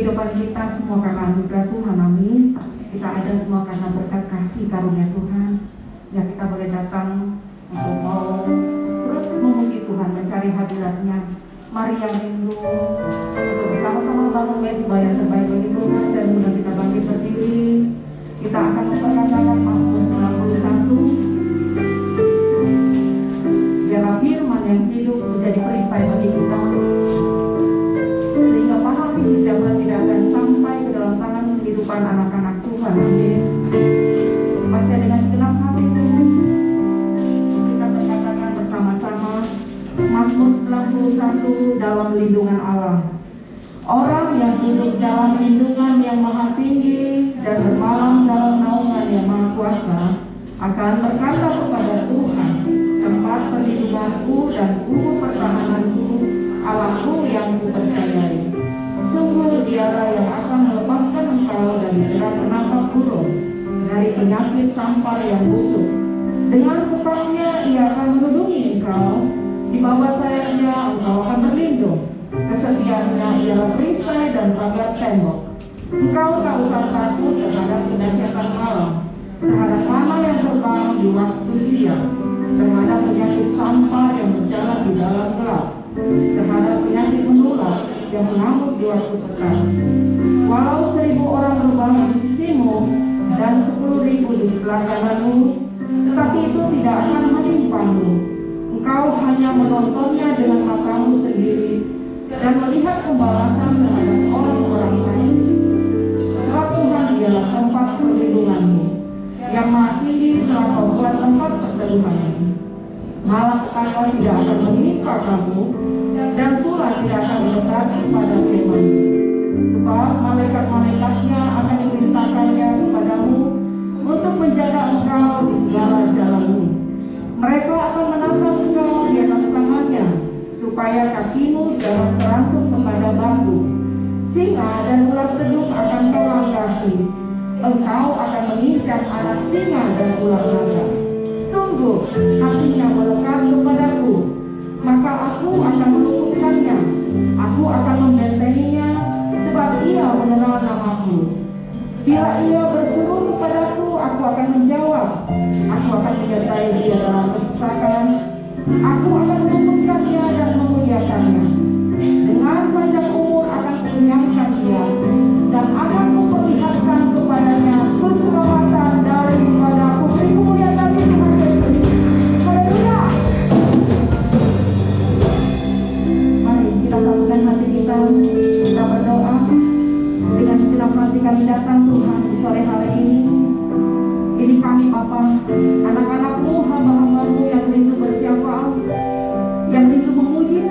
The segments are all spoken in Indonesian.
kehidupan kita semua karena anugerah Tuhan, amin. Kita ada semua karena berkat kasih karunia Tuhan. Ya, kita boleh datang untuk mau terus memuji Tuhan, mencari hadirat-Nya. Mari yang rindu untuk bersama-sama bangun mezbah yang terbaik bagi Tuhan, dan mudah kita bangkit berdiri. Kita akan memperkatakan Mazmur 91. Biarlah firman yang hidup menjadi perisai bagi kita, sehingga pahala visi zaman tidak akan sampai ke dalam tangan kehidupan anak-anak Tuhan, amin. Baca dengan segenap hati kita berkatakan bersama-sama Mazmur 91, dalam lindungan Allah. Orang yang hidup dalam lindungan yang maha tinggi dan bermalam dalam naungan yang maha kuasa akan berkata kepada Tuhan, tempat perlindunganku dan guru pertahananku, Allahku yang kupercayai. Sungguh Dialah yang akan melepaskan engkau dari jerat penangkap burung, dari penyakit sampar yang busuk. Dengan kepangnya Ia akan melindungi engkau, di bawah sayapnya engkau akan berlindung. Kesetiaannya ialah perisai dan pagar tembok. Engkau tak usah takut terhadap kedahsyatan malam, terhadap mana yang terbang di waktu siang, terhadap penyakit sampar yang berjalan di dalam gelap, terhadap penyakit menular yang mengamuk di waktu petang. Walau 1000 orang berbaring di sisimu dan 10.000 di sebelah kananmu, tetapi itu tidak akan menimpamu. Engkau hanya menontonnya dengan matamu sendiri dan melihat pembalasan terhadap orang-orang fasik. Sebab Tuhan Dialah tempat perlindunganmu, yang maha tinggi telah Kau buat tempat perteduhanmu. Malapetaka tidak akan menimpa kamu, dan tulah tidak akan mendekat pada kemahmu. Sebab malaikat-malaikatnya akan diperintahkannya kepadamu untuk menjaga engkau di segala jalanmu. Mereka akan menatang engkau di atas tangannya, supaya kakimu jangan terangkut kepada batu. Singa dan ular tedung akan kau langgahi. Engkau akan menginjak anak singa dan ular naga. Sungguh hatinya melekat kepadaku, maka aku akan meluputkannya. Aku akan membentenginya, sebab ia mengenal namaku. Bila ia berseru kepadaku, aku akan menjawab. Aku akan menyertai dia dalam kesesakan. Aku akan meluputkannya dan memuliakannya. Dengan panjang umur akan kukenyangkan dia, dan akan kuperlihatkan kepadanya keselamatan daripada aku. Beri kemuliaan bagi Tuhan Yesus. Haleluya. Mari kita satukan hati kita, kita berdoa. Dengan segenap hati kami datang Tuhan di sore hari ini. Ini kami Bapa, anak-anak-Mu, hamba-hamba-Mu yang rindu bersyafaat, yang rindu memuji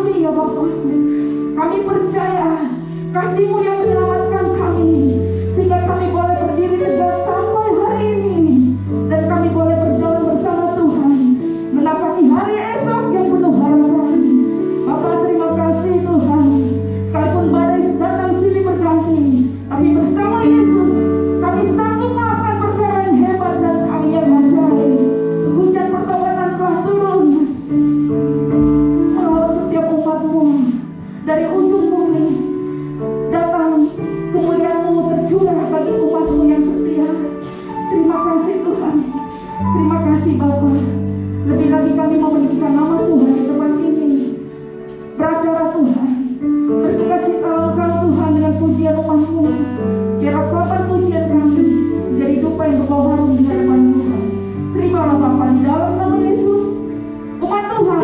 kami ya Bapa. Kami percaya kasih-Mu yang menyelamatkan kami, sehingga kami boleh berdiri tegak sampai hari ini, dan kami boleh berjalan bersama Tuhan menapaki hari esok yang penuh harapan. Bapa, terima kasih Tuhan. Sekalipun badai datang silih berganti, tapi bersama Yesus kami sanggup melakukan perkara yang hebat dan yang ajaib. Hujan pertobatan telah turun melalui setiap umat-Mu. Dari ujung bumi datang kemuliaan-Mu tercurah bagi umat-Mu yang setia. Terima kasih Tuhan. Terima kasih Bapa. Lebih lagi kami mau meninggikan nama Tuhan di tempat ini. Beracara Tuhan, bersukacita Engkau Tuhan dengan pujian umat-Mu. Biar ungkapan pujian kami menjadi dupa yang berbau harum di hadapan Tuhan. Terimalah Bapa di dalam nama Yesus. Umat Tuhan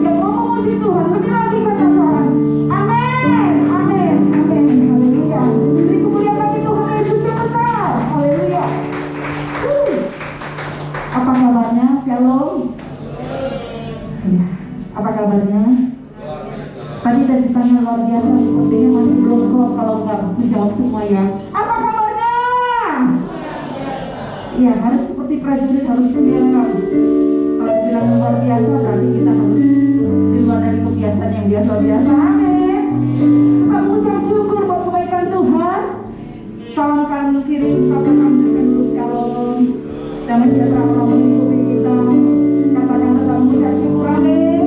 yang mau memuji Tuhan lebih lagi katakan amin, amin, amin, haleluya. Beri kemuliaan bagi Tuhan Yesus yang besar, haleluya. Apa kabarnya? Shalom. Ya, apa kabarnya? Tadi dari tanya luar biasa, sepertinya masih belum klop kalau nggak menjawab semua ya. Apa kabarnya? Iya, harus seperti prajurit, harus siap. Kalau bilang luar biasa, berarti kita harus di luar dari kebiasaan yang biasa-biasa. Amin. Kita mengucap syukur buat kebaikan Tuhan. Salam kanan kiri, katakan dengan dulu shalom. Damai sejahtera Allah mengikuti kita. Katakan tetap mengucap syukur, amin.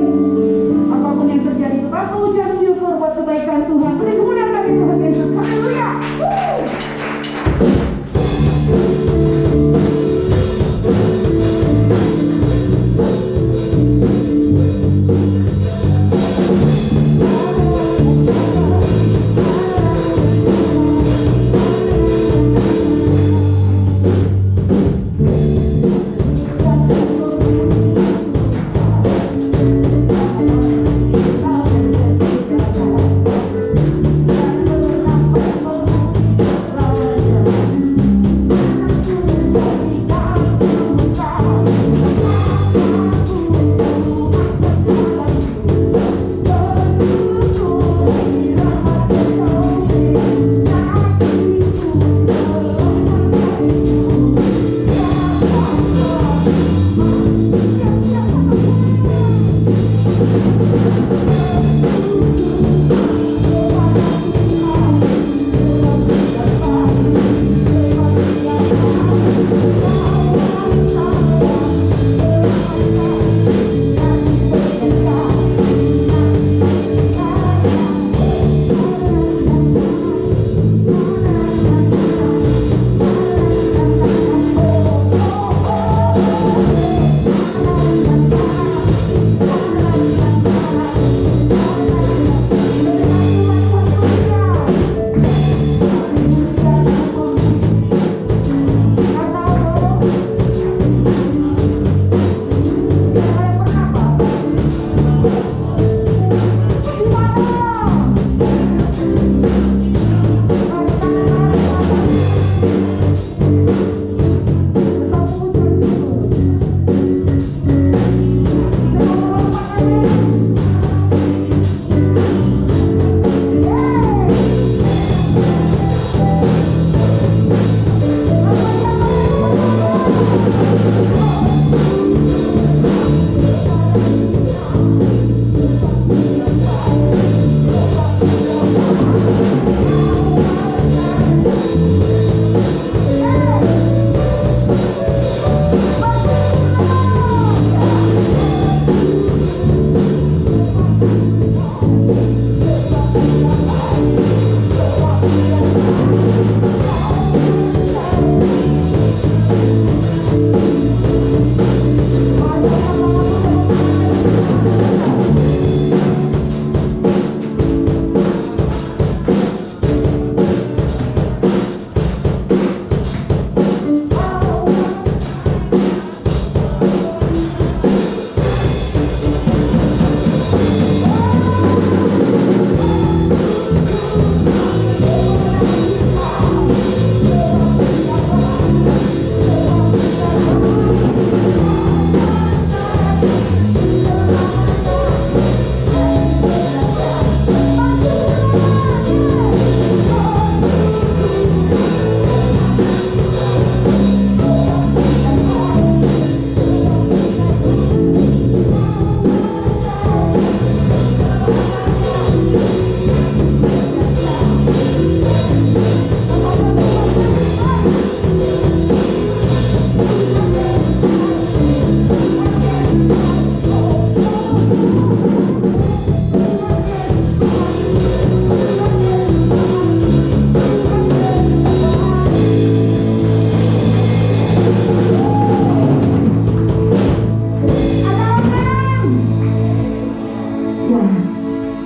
Apapun yang terjadi, tetap mengucap syukur buat kebaikan Tuhan. Beri kemuliaan bagi Tuhan Yesus. Haleluya.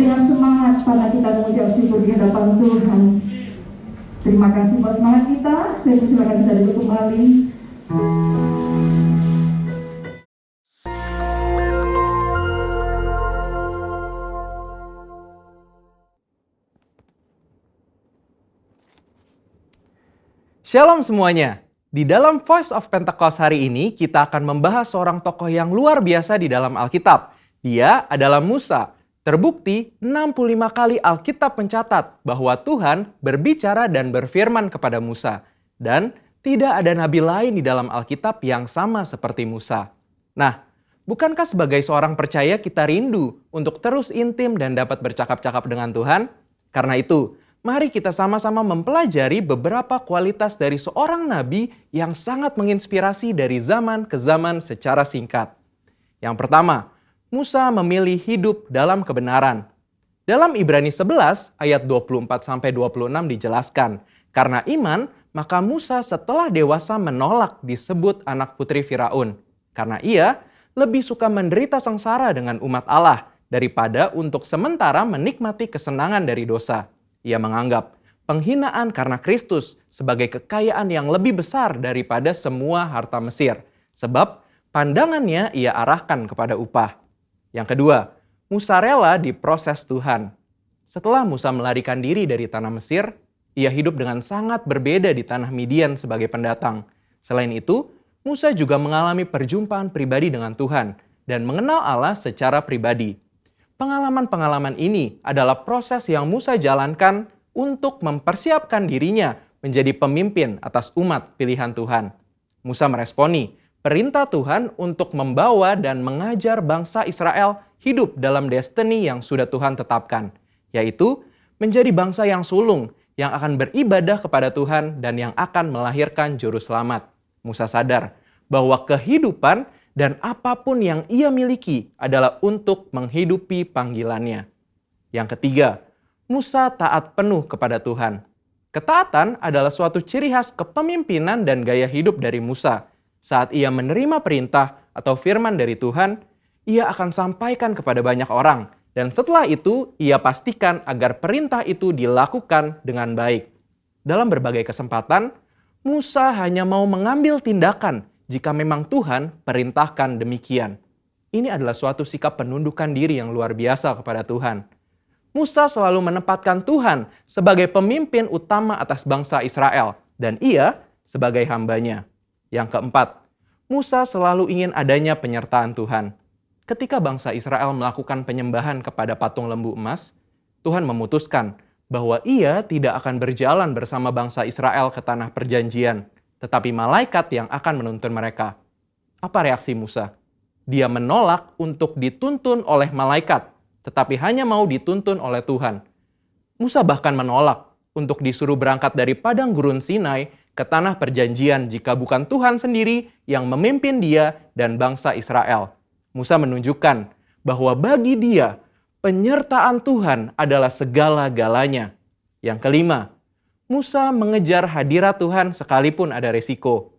dengan semangat karena kita mengucap syukur di hadapan Tuhan. Terima kasih buat semangat kita. Saya persilakan kita duduk kembali. Shalom semuanya. Di dalam Voice of Pentecost hari ini, kita akan membahas seorang tokoh yang luar biasa di dalam Alkitab. Dia adalah Musa. Terbukti 65 kali Alkitab mencatat bahwa Tuhan berbicara dan berfirman kepada Musa. Dan tidak ada nabi lain di dalam Alkitab yang sama seperti Musa. Nah, bukankah sebagai seorang percaya kita rindu untuk terus intim dan dapat bercakap-cakap dengan Tuhan? Karena itu, mari kita sama-sama mempelajari beberapa kualitas dari seorang nabi yang sangat menginspirasi dari zaman ke zaman secara singkat. Yang pertama, Musa memilih hidup dalam kebenaran. Dalam Ibrani 11 ayat 24-26 dijelaskan, karena iman, maka Musa setelah dewasa menolak disebut anak putri Firaun. Karena ia lebih suka menderita sengsara dengan umat Allah daripada untuk sementara menikmati kesenangan dari dosa. Ia menganggap penghinaan karena Kristus sebagai kekayaan yang lebih besar daripada semua harta Mesir. Sebab pandangannya ia arahkan kepada upah. Yang kedua, Musa rela diproses Tuhan. Setelah Musa melarikan diri dari tanah Mesir, ia hidup dengan sangat berbeda di tanah Midian sebagai pendatang. Selain itu, Musa juga mengalami perjumpaan pribadi dengan Tuhan dan mengenal Allah secara pribadi. Pengalaman-pengalaman ini adalah proses yang Musa jalankan untuk mempersiapkan dirinya menjadi pemimpin atas umat pilihan Tuhan. Musa meresponi perintah Tuhan untuk membawa dan mengajar bangsa Israel hidup dalam destiny yang sudah Tuhan tetapkan, yaitu menjadi bangsa yang sulung, yang akan beribadah kepada Tuhan dan yang akan melahirkan juru selamat. Musa sadar bahwa kehidupan dan apapun yang ia miliki adalah untuk menghidupi panggilannya. Yang ketiga, Musa taat penuh kepada Tuhan. Ketaatan adalah suatu ciri khas kepemimpinan dan gaya hidup dari Musa. Saat ia menerima perintah atau firman dari Tuhan, ia akan sampaikan kepada banyak orang. Dan setelah itu, ia pastikan agar perintah itu dilakukan dengan baik. Dalam berbagai kesempatan, Musa hanya mau mengambil tindakan jika memang Tuhan perintahkan demikian. Ini adalah suatu sikap penundukan diri yang luar biasa kepada Tuhan. Musa selalu menempatkan Tuhan sebagai pemimpin utama atas bangsa Israel, dan ia sebagai hambanya. Yang keempat, Musa selalu ingin adanya penyertaan Tuhan. Ketika bangsa Israel melakukan penyembahan kepada patung lembu emas, Tuhan memutuskan bahwa ia tidak akan berjalan bersama bangsa Israel ke tanah perjanjian, tetapi malaikat yang akan menuntun mereka. Apa reaksi Musa? Dia menolak untuk dituntun oleh malaikat, tetapi hanya mau dituntun oleh Tuhan. Musa bahkan menolak untuk disuruh berangkat dari padang gurun Sinai ke tanah perjanjian jika bukan Tuhan sendiri yang memimpin dia dan bangsa Israel. Musa menunjukkan bahwa bagi dia, penyertaan Tuhan adalah segala-galanya. Yang kelima, Musa mengejar hadirat Tuhan sekalipun ada resiko.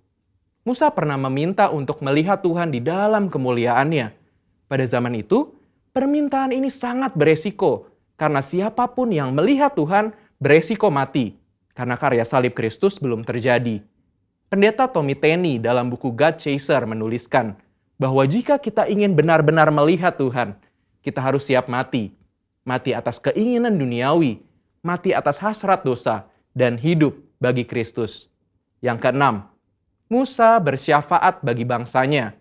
Musa pernah meminta untuk melihat Tuhan di dalam kemuliaannya. Pada zaman itu, permintaan ini sangat beresiko, karena siapapun yang melihat Tuhan beresiko mati, karena karya salib Kristus belum terjadi. Pendeta Tommy Tenney dalam buku God Chaser menuliskan bahwa jika kita ingin benar-benar melihat Tuhan, kita harus siap mati. Mati atas keinginan duniawi, mati atas hasrat dosa, dan hidup bagi Kristus. Yang keenam, Musa bersyafaat bagi bangsanya.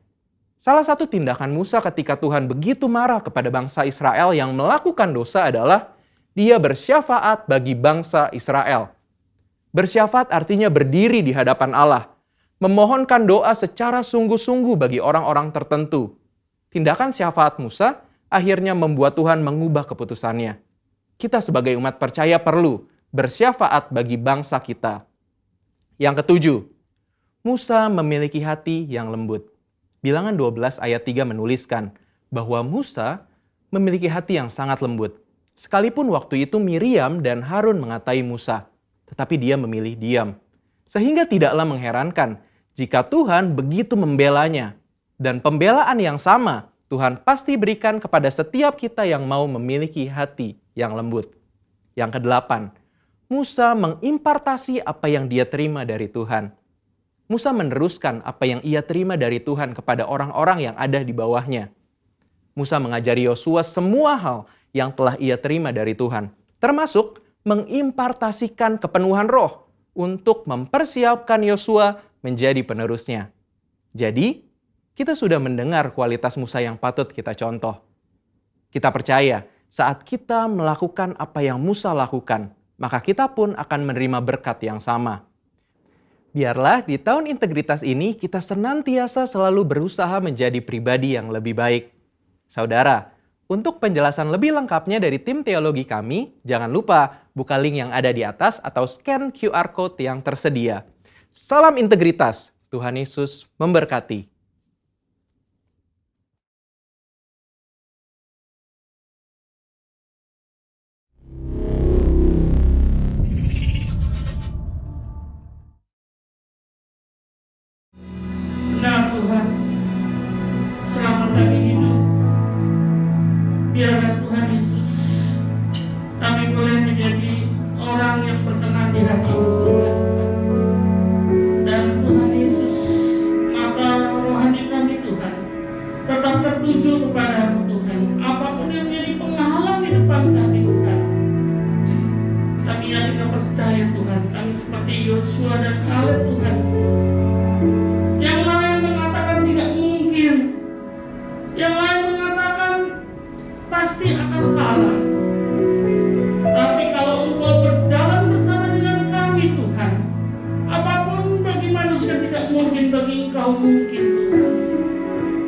Salah satu tindakan Musa ketika Tuhan begitu marah kepada bangsa Israel yang melakukan dosa adalah dia bersyafaat bagi bangsa Israel. Bersyafaat artinya berdiri di hadapan Allah, memohonkan doa secara sungguh-sungguh bagi orang-orang tertentu. Tindakan syafaat Musa akhirnya membuat Tuhan mengubah keputusannya. Kita sebagai umat percaya perlu bersyafaat bagi bangsa kita. Yang ketujuh, Musa memiliki hati yang lembut. Bilangan 12 ayat 3 menuliskan bahwa Musa memiliki hati yang sangat lembut. Sekalipun waktu itu Miriam dan Harun mengatai Musa, tetapi dia memilih diam. Sehingga tidaklah mengherankan jika Tuhan begitu membelanya. Dan pembelaan yang sama Tuhan pasti berikan kepada setiap kita yang mau memiliki hati yang lembut. Yang kedelapan, Musa mengimpartasi apa yang dia terima dari Tuhan. Musa meneruskan apa yang ia terima dari Tuhan kepada orang-orang yang ada di bawahnya. Musa mengajari Yosua semua hal yang telah ia terima dari Tuhan, termasuk mengimpartasikan kepenuhan roh untuk mempersiapkan Yosua menjadi penerusnya. Jadi, kita sudah mendengar kualitas Musa yang patut kita contoh. Kita percaya saat kita melakukan apa yang Musa lakukan, maka kita pun akan menerima berkat yang sama. Biarlah di tahun integritas ini kita senantiasa selalu berusaha menjadi pribadi yang lebih baik. Saudara, untuk penjelasan lebih lengkapnya dari tim teologi kami, jangan lupa buka link yang ada di atas atau scan QR Code yang tersedia. Salam integritas, Tuhan Yesus memberkati. Benar Tuhan, selama kami hidup, biarlah Tuhan Yesus, kami boleh menjadi orang yang berkenan di hati-Mu Tuhan. Dan Tuhan Yesus, mata rohani kami Tuhan, tetap tertuju kepada-Mu Tuhan. Apapun yang menjadi penghalang di depan kami Tuhan, kami yakin dan percaya Tuhan, kami seperti Yosua dan Kaleb Tuhan, yang lain mengatakan tidak mungkin, yang lain mengatakan pasti akan kalah. Tapi kalau Engkau berjalan bersama dengan kami Tuhan, apapun bagi manusia tidak mungkin, bagi Engkau mungkin Tuhan.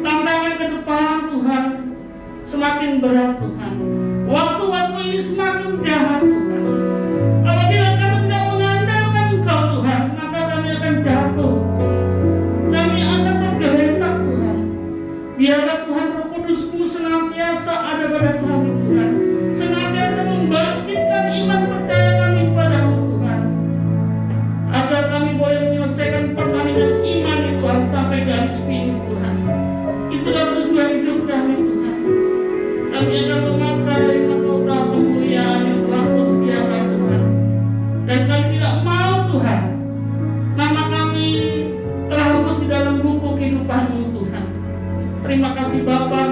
Tantangan ke depan Tuhan semakin berat Tuhan. Waktu-waktu ini semakin jahat Tuhan. Apabila kami tidak mengandalkan Engkau Tuhan, maka kami akan jatuh. Kami akan tergeletak Tuhan. Biarlah Tuhan Roh Kudus-Mu senantiasa ada pada kami Tuhan. Senantiasa membangkitkan iman percaya kami kepada-Mu Tuhan. Agar kami boleh menyelesaikan pertandingan iman di Tuhan sampai garis finish Tuhan. Itulah tujuan hidup kami Tuhan. Kami akan memakai mahkota kemuliaan yang telah Kau sediakan Tuhan. Dan kami tidak mau Tuhan, nama kami terhapus di dalam buku kehidupan-Mu Tuhan. Terima kasih Bapa,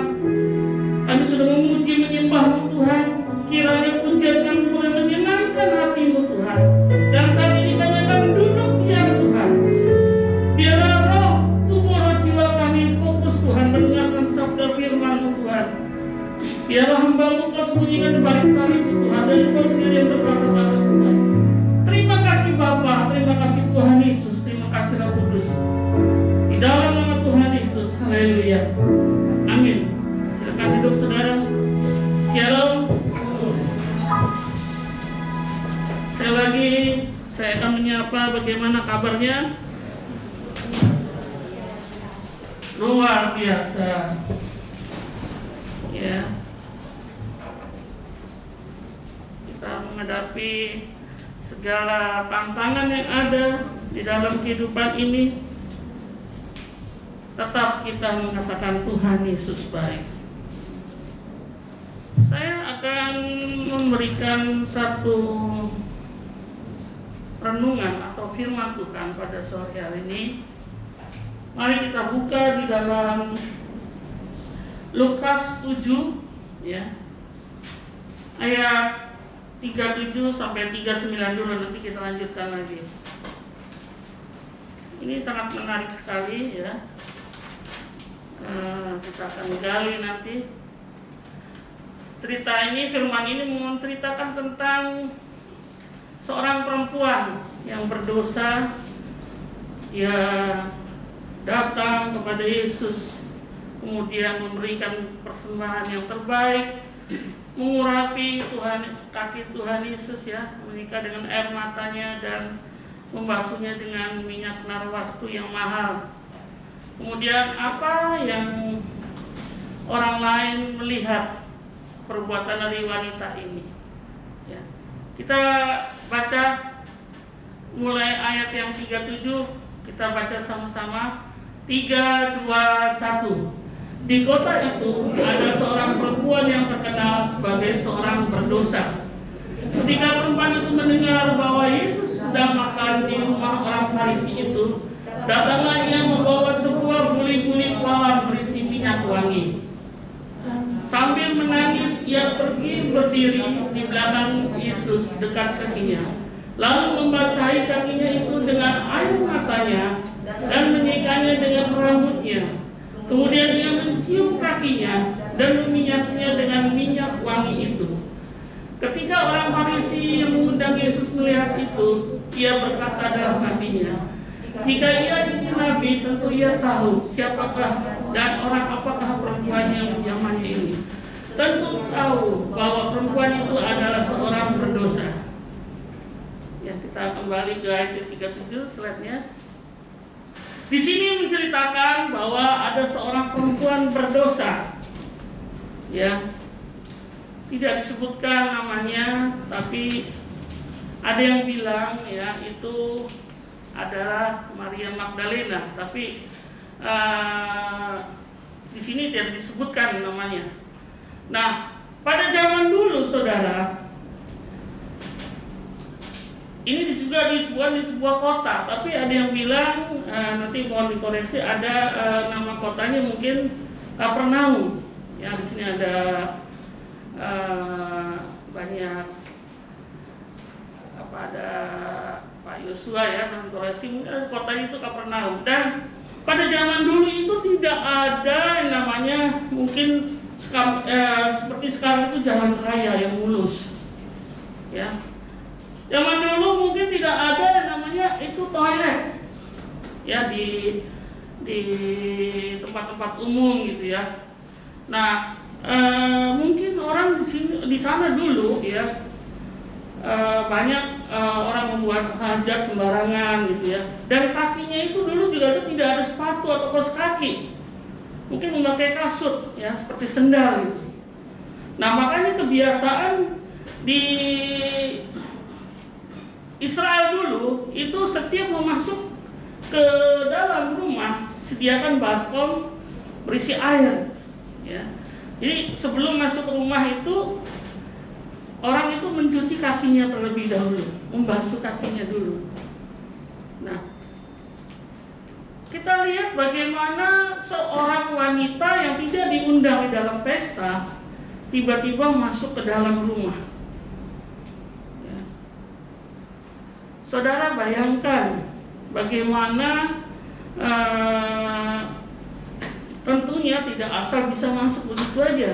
kami sudah memuji menyembah-Mu Tuhan. Kiranya pujian kami boleh menyenangkan hati-Mu Tuhan. Dan saat ini kami akan duduk diam Tuhan. Biarlah roh, tubuh, roh, jiwa kami fokus Tuhan mendengarkan sabda firman-Mu Tuhan. Biarlah hamba-Mu Kau sembunyikan di balik salib-Mu Tuhan, dan Kau sendiri yang berkata-kata Tuhan. Terima kasih Bapa, terima kasih Tuhan Yesus, terima kasih Roh Kudus. Di dalam nama Tuhan Yesus, haleluya. Amin. Silakan duduk saudara. Shalom. Sekali lagi saya akan menyapa bagaimana kabarnya. Luar biasa. Ya. Kita menghadapi segala tantangan yang ada di dalam kehidupan ini, tetap kita mengatakan Tuhan Yesus baik. Saya akan memberikan satu renungan atau firman Tuhan pada sore hari ini. Mari kita buka di dalam Lukas 7 ya. Ayat 37 sampai 39 dulu, nanti kita lanjutkan lagi. Ini sangat menarik sekali ya. Kita akan gali nanti. Cerita ini, firman ini menceritakan tentang seorang perempuan yang berdosa. Dia datang kepada Yesus, kemudian memberikan persembahan yang terbaik, mengurapi kaki Tuhan Yesus ya, menikah dengan air matanya dan membasuhnya dengan minyak narwastu yang mahal. Kemudian apa yang orang lain melihat perbuatan dari wanita ini ya. Kita baca mulai ayat yang 37, kita baca sama-sama. 3, 2, 1. di kota itu ada seorang perempuan yang terkenal sebagai seorang berdosa. Ketika perempuan itu mendengar bahwa Yesus sedang makan di rumah orang Farisi itu, datanglah ia membawa sebuah buli-buli kolam berisi minyak wangi. Sambil menangis, ia pergi berdiri di belakang Yesus dekat kakinya, lalu membasahi kakinya itu dengan air matanya dan menyikanya dengan rambutnya. Kemudian ia mencium kakinya dan meminyakinya dengan minyak wangi itu. Ketika orang Farisi yang mengundang Yesus melihat itu, ia berkata dalam hatinya, jika ia ini nabi, tentu ia tahu siapakah dan orang apakah perempuan yang menjamahnya ini. Tentu tahu bahwa perempuan itu adalah seorang berdosa. Ya, kita kembali ke ayat 37 slide-nya. Di sini menceritakan bahwa ada seorang perempuan berdosa. Ya. Tidak disebutkan namanya, tapi ada yang bilang ya itu adalah Maria Magdalena, tapi di sini tidak disebutkan namanya. Nah, pada zaman dulu, saudara, ini juga di sebuah kota, tapi ada yang bilang nanti mohon dikoreksi, ada nama kotanya mungkin Kapernaum. Ya, di sini ada banyak ada Pak Yosua ya, koreksi, mungkin kotanya itu Kapernaum. Dan pada zaman dulu itu tidak ada yang namanya mungkin seperti sekarang itu jalan raya yang mulus. Ya. Zaman dulu mungkin tidak ada yang namanya itu toilet. Ya, di tempat-tempat umum gitu ya. Nah, mungkin orang di sana dulu ya banyak orang membuat hajat sembarangan gitu ya. Dan kakinya itu dulu juga tidak ada sepatu atau kaos kaki. Mungkin memakai kasut ya, seperti sendal gitu. Nah, makanya kebiasaan di Israel dulu itu setiap mau masuk ke dalam rumah sediakan baskom berisi air ya. Jadi sebelum masuk ke rumah itu orang itu mencuci kakinya terlebih dahulu, membasuh kakinya dulu. Nah, kita lihat bagaimana seorang wanita yang tidak diundang di dalam pesta tiba-tiba masuk ke dalam rumah. Ya. Saudara bayangkan bagaimana tentunya tidak asal bisa masuk begitu aja.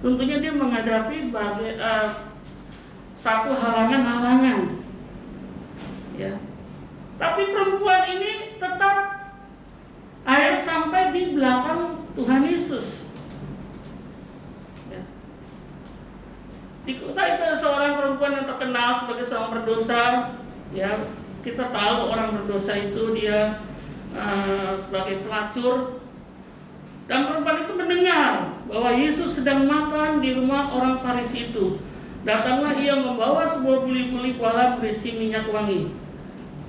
Tentunya dia menghadapi satu halangan-halangan. Ya. Tapi perempuan ini tetap akhir sampai di belakang Tuhan Yesus. Ya. Di kota itu ada seorang perempuan yang terkenal sebagai seorang berdosa. Ya, kita tahu orang berdosa itu dia sebagai pelacur. Dan perempuan itu mendengar bahwa Yesus sedang makan di rumah orang Farisi itu. Datanglah ia membawa sebuah buli-buli kolam berisi minyak wangi.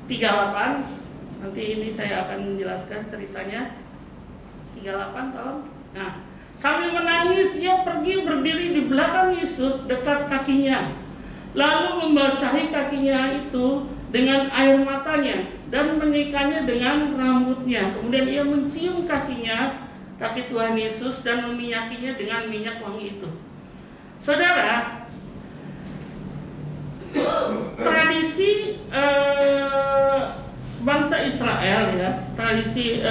38, nanti ini saya akan menjelaskan ceritanya. 38 tolong. Nah, sambil menangis ia pergi berdiri di belakang Yesus dekat kakinya, lalu membasahi kakinya itu dengan air matanya dan menyikanya dengan rambutnya. Kemudian ia mencium kaki Tuhan Yesus dan meminyakinya dengan minyak wangi itu. Saudara, tradisi bangsa Israel ya, tradisi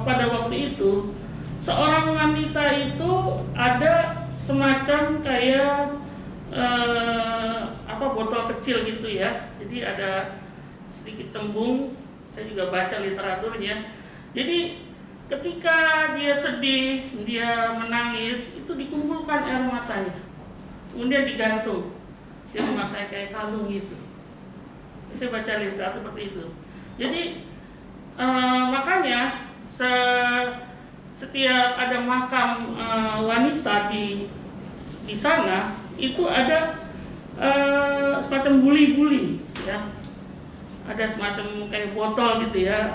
pada waktu itu, seorang wanita itu ada semacam kayak botol kecil gitu ya. Jadi ada sedikit cembung. Saya juga baca literaturnya. Jadi ketika dia sedih, dia menangis, itu dikumpulkan air matanya, kemudian digantung, dia memakai kayak kalung gitu. Saya baca literatur seperti itu. Jadi makanya setiap ada makam wanita di sana itu ada semacam buli-buli, ya, ada semacam kayak botol gitu ya.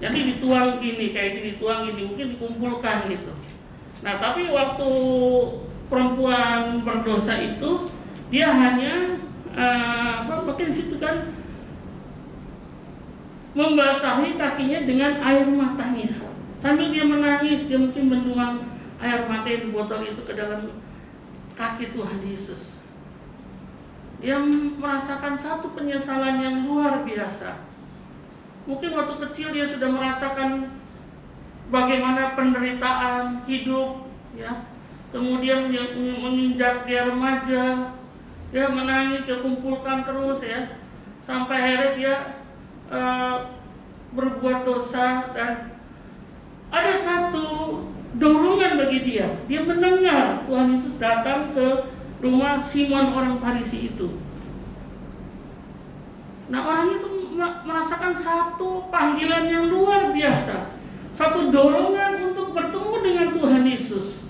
Jadi dituang gini, kayak gini, tuang gini, mungkin dikumpulkan gitu. Nah, tapi waktu perempuan berdosa itu, dia hanya pakai situ kan, membasahi kakinya dengan air matanya. Sambil dia menangis, dia mungkin menuang air mata yang botol itu ke dalam kaki Tuhan Yesus. Dia merasakan satu penyesalan yang luar biasa. Mungkin waktu kecil dia sudah merasakan bagaimana penderitaan hidup, ya. Kemudian dia menginjak dia remaja, dia menangis, dia kumpulkan terus, ya, sampai akhirnya dia berbuat dosa. Dan ada satu dorongan bagi dia. Dia mendengar Tuhan Yesus datang ke rumah Simon orang Farisi itu. Nah, orang itu merasakan satu panggilan yang luar biasa, satu dorongan untuk bertemu dengan Tuhan Yesus.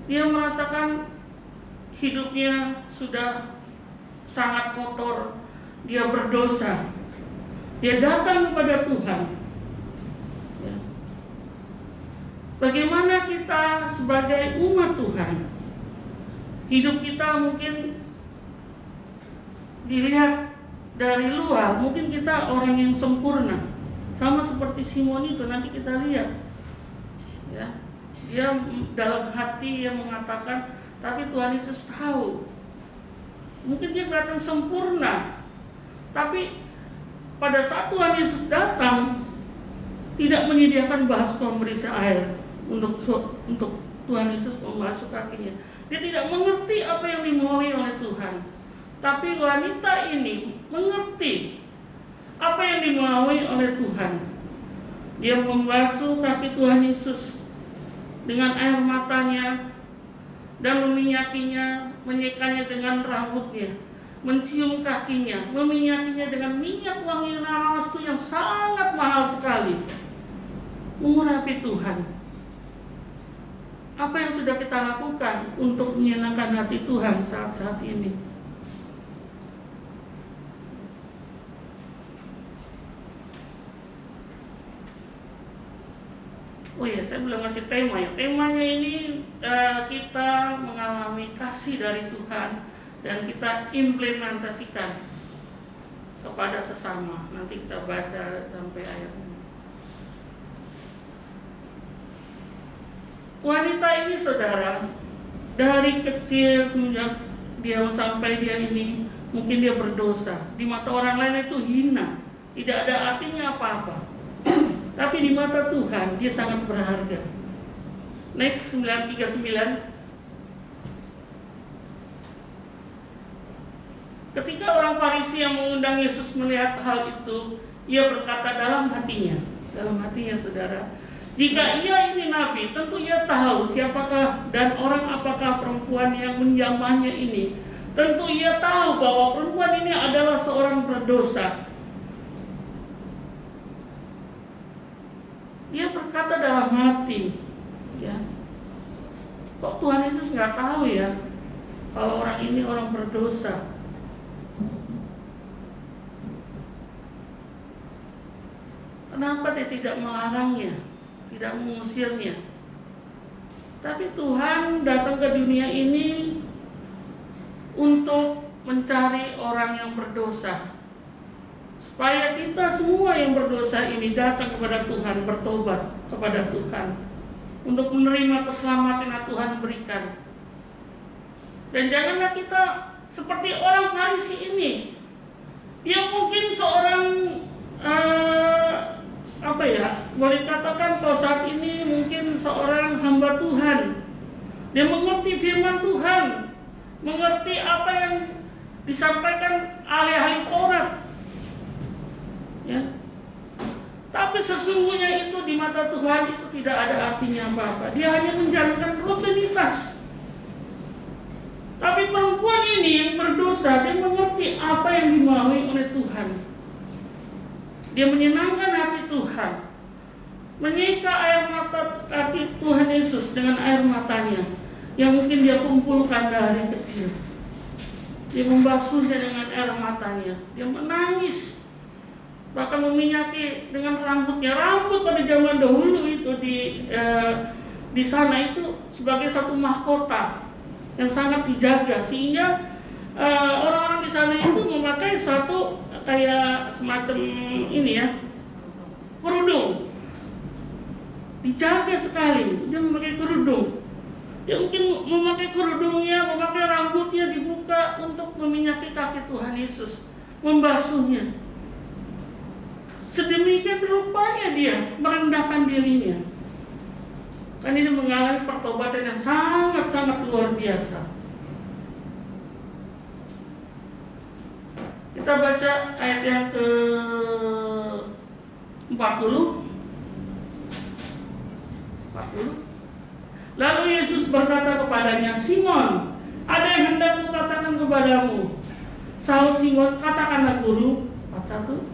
Dia merasakan hidupnya sudah sangat kotor, dia berdosa, dia datang kepada Tuhan. Ya. Bagaimana kita sebagai umat Tuhan, hidup kita mungkin dilihat dari luar, mungkin kita orang yang sempurna, sama seperti Simon itu. Nanti kita lihat, ya, dia dalam hati yang mengatakan, tapi Tuhan Yesus tahu, mungkin dia kelihatan sempurna, tapi pada saat Tuhan Yesus datang, tidak menyediakan baskom berisi air untuk Tuhan Yesus membasuh kakinya. Dia tidak mengerti apa yang dimauai oleh Tuhan. Tapi wanita ini mengerti apa yang dimaui oleh Tuhan. Dia membasuh kaki Tuhan Yesus dengan air matanya dan meminyakinya, menyekanya dengan rambutnya, mencium kakinya, meminyakinya dengan minyak wangi namasku yang sangat mahal sekali, mengurapi Tuhan. Apa yang sudah kita lakukan untuk menyenangkan hati Tuhan saat-saat ini? Oh ya, saya belum ngasih tema ya. Temanya ini kita mengalami kasih dari Tuhan dan kita implementasikan kepada sesama. Nanti kita baca sampai ayatnya. Wanita ini, saudara, dari kecil semenjak dia sampai dia ini, mungkin dia berdosa. Di mata orang lain itu hina, tidak ada artinya apa-apa. Tapi di mata Tuhan dia sangat berharga. Next 9:39. Ketika orang Farisi yang mengundang Yesus melihat hal itu, ia berkata dalam hatinya, saudara, jika ia ini nabi, tentu ia tahu siapakah dan orang apakah perempuan yang menjamahnya ini. Tentu ia tahu bahwa perempuan ini adalah seorang berdosa. Dia berkata dalam hati, ya, kok Tuhan Yesus nggak tahu ya kalau orang ini orang berdosa? Kenapa dia tidak melarangnya, tidak mengusirnya? Tapi Tuhan datang ke dunia ini untuk mencari orang yang berdosa, supaya kita semua yang berdosa ini datang kepada Tuhan, bertobat kepada Tuhan, untuk menerima keselamatan yang Tuhan berikan. Dan janganlah kita seperti orang Farisi ini, yang mungkin seorang boleh katakan kalau saat ini mungkin seorang hamba Tuhan. Dia mengerti firman Tuhan, mengerti apa yang disampaikan ahli-ahli Taurat. Ya. Tapi sesungguhnya itu di mata Tuhan itu tidak ada artinya apa-apa. Dia hanya menjalankan rutinitas. Tapi perempuan ini yang berdosa, dia mengerti apa yang dimaui oleh Tuhan. Dia menyenangkan hati Tuhan, menyeka air mata kaki Tuhan Yesus dengan air matanya yang mungkin dia kumpulkan dari kecil. Dia membasuhnya dengan air matanya. Dia menangis bahkan meminyaki dengan rambutnya. Rambut pada zaman dahulu itu di sana itu sebagai satu mahkota yang sangat dijaga, sehingga orang-orang di sana itu memakai satu kayak semacam ini ya, kerudung. Dijaga sekali, dia memakai kerudung. Dia mungkin memakai kerudungnya, memakai rambutnya dibuka untuk meminyaki kaki Tuhan Yesus, membasuhnya. Sedemikian rupanya dia merendahkan dirinya. Kan ini mengalami pertobatan yang sangat-sangat luar biasa. Kita baca ayat yang ke-40. Lalu Yesus berkata kepadanya, "Simon, ada yang hendak kukatakan kepadamu." Sahut Simon, "Katakanlah Guru." 41.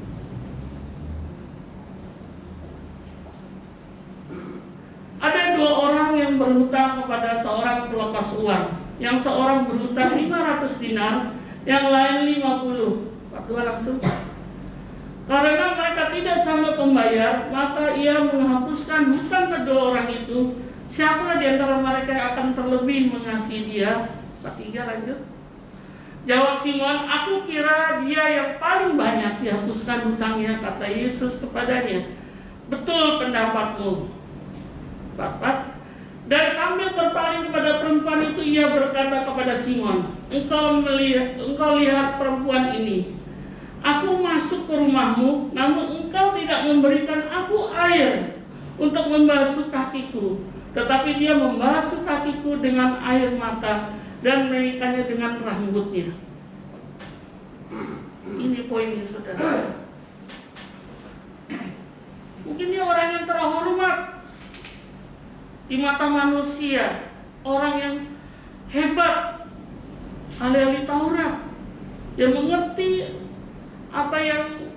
Ada dua orang yang berhutang kepada seorang pelepas uang. Yang seorang berhutang 500 dinar, yang lain 50. 42 langsung. Karena mereka tidak sanggup membayar, maka ia menghapuskan hutang kedua orang itu. Siapa di antara mereka yang akan terlebih mengasihi dia? 43 lanjut. Jawab Simon, "Aku kira dia yang paling banyak dihapuskan hutangnya," kata Yesus kepadanya. "Betul pendapatmu." 44. Dan sambil berpaling kepada perempuan itu, ia berkata kepada Simon, Engkau lihat perempuan ini. Aku masuk ke rumahmu, namun engkau tidak memberikan aku air untuk membasuh kakiku, tetapi dia membasuh kakiku dengan air mata dan menyikannya dengan rambutnya. Ini poinnya, saudara. Mungkin dia orang yang terhormat di mata manusia, orang yang hebat, ahli-ahli Taurat, yang mengerti apa yang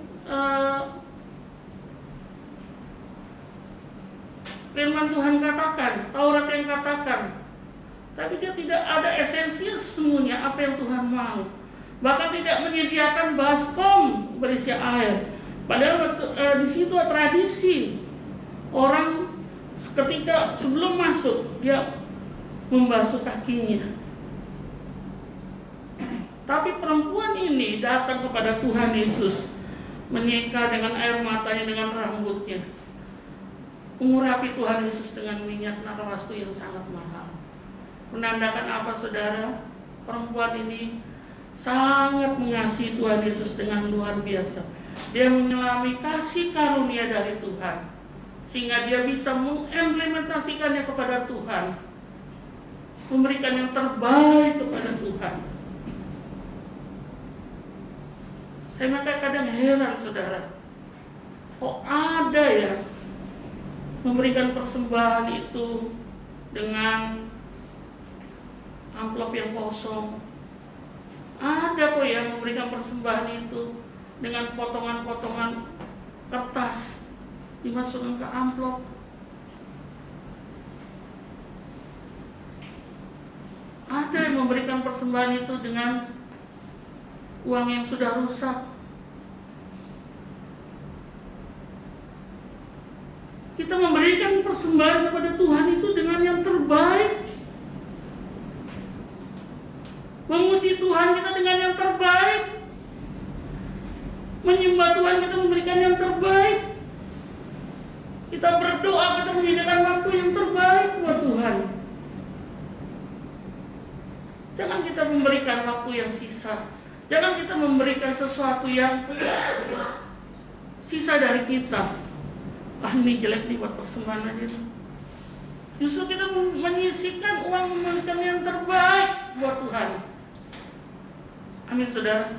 firman Tuhan katakan, Taurat yang katakan. Tapi dia tidak ada esensi sesungguhnya apa yang Tuhan mau. Bahkan tidak menyediakan baskom berisi air. Padahal di situ tradisi orang ketika sebelum masuk dia membasuh kakinya. Tapi perempuan ini datang kepada Tuhan Yesus, menyeka dengan air matanya, dengan rambutnya, mengurapi Tuhan Yesus dengan minyak narwastu yang sangat mahal. Menandakan apa, saudara? Perempuan ini sangat mengasihi Tuhan Yesus dengan luar biasa. Dia menyelami kasih karunia dari Tuhan, sehingga dia bisa mengimplementasikannya kepada Tuhan, memberikan yang terbaik kepada Tuhan. Saya maka kadang heran, saudara, kok ada ya memberikan persembahan itu dengan amplop yang kosong. Ada kok yang memberikan persembahan itu dengan potongan-potongan kertas dimasukkan ke amplop. Ada yang memberikan persembahan itu dengan uang yang sudah rusak. Kita memberikan persembahan kepada Tuhan itu dengan yang terbaik. Memuji Tuhan kita dengan yang terbaik. Menyembah Tuhan kita memberikan yang terbaik. Kita berdoa, kita menyediakan waktu yang terbaik buat Tuhan. Jangan kita memberikan waktu yang sisa. Jangan kita memberikan sesuatu yang sisa dari kita. Ini jelek nih buat persembahan aja. Justru kita menyisihkan uang, memberikan yang terbaik buat Tuhan. Amin, saudara.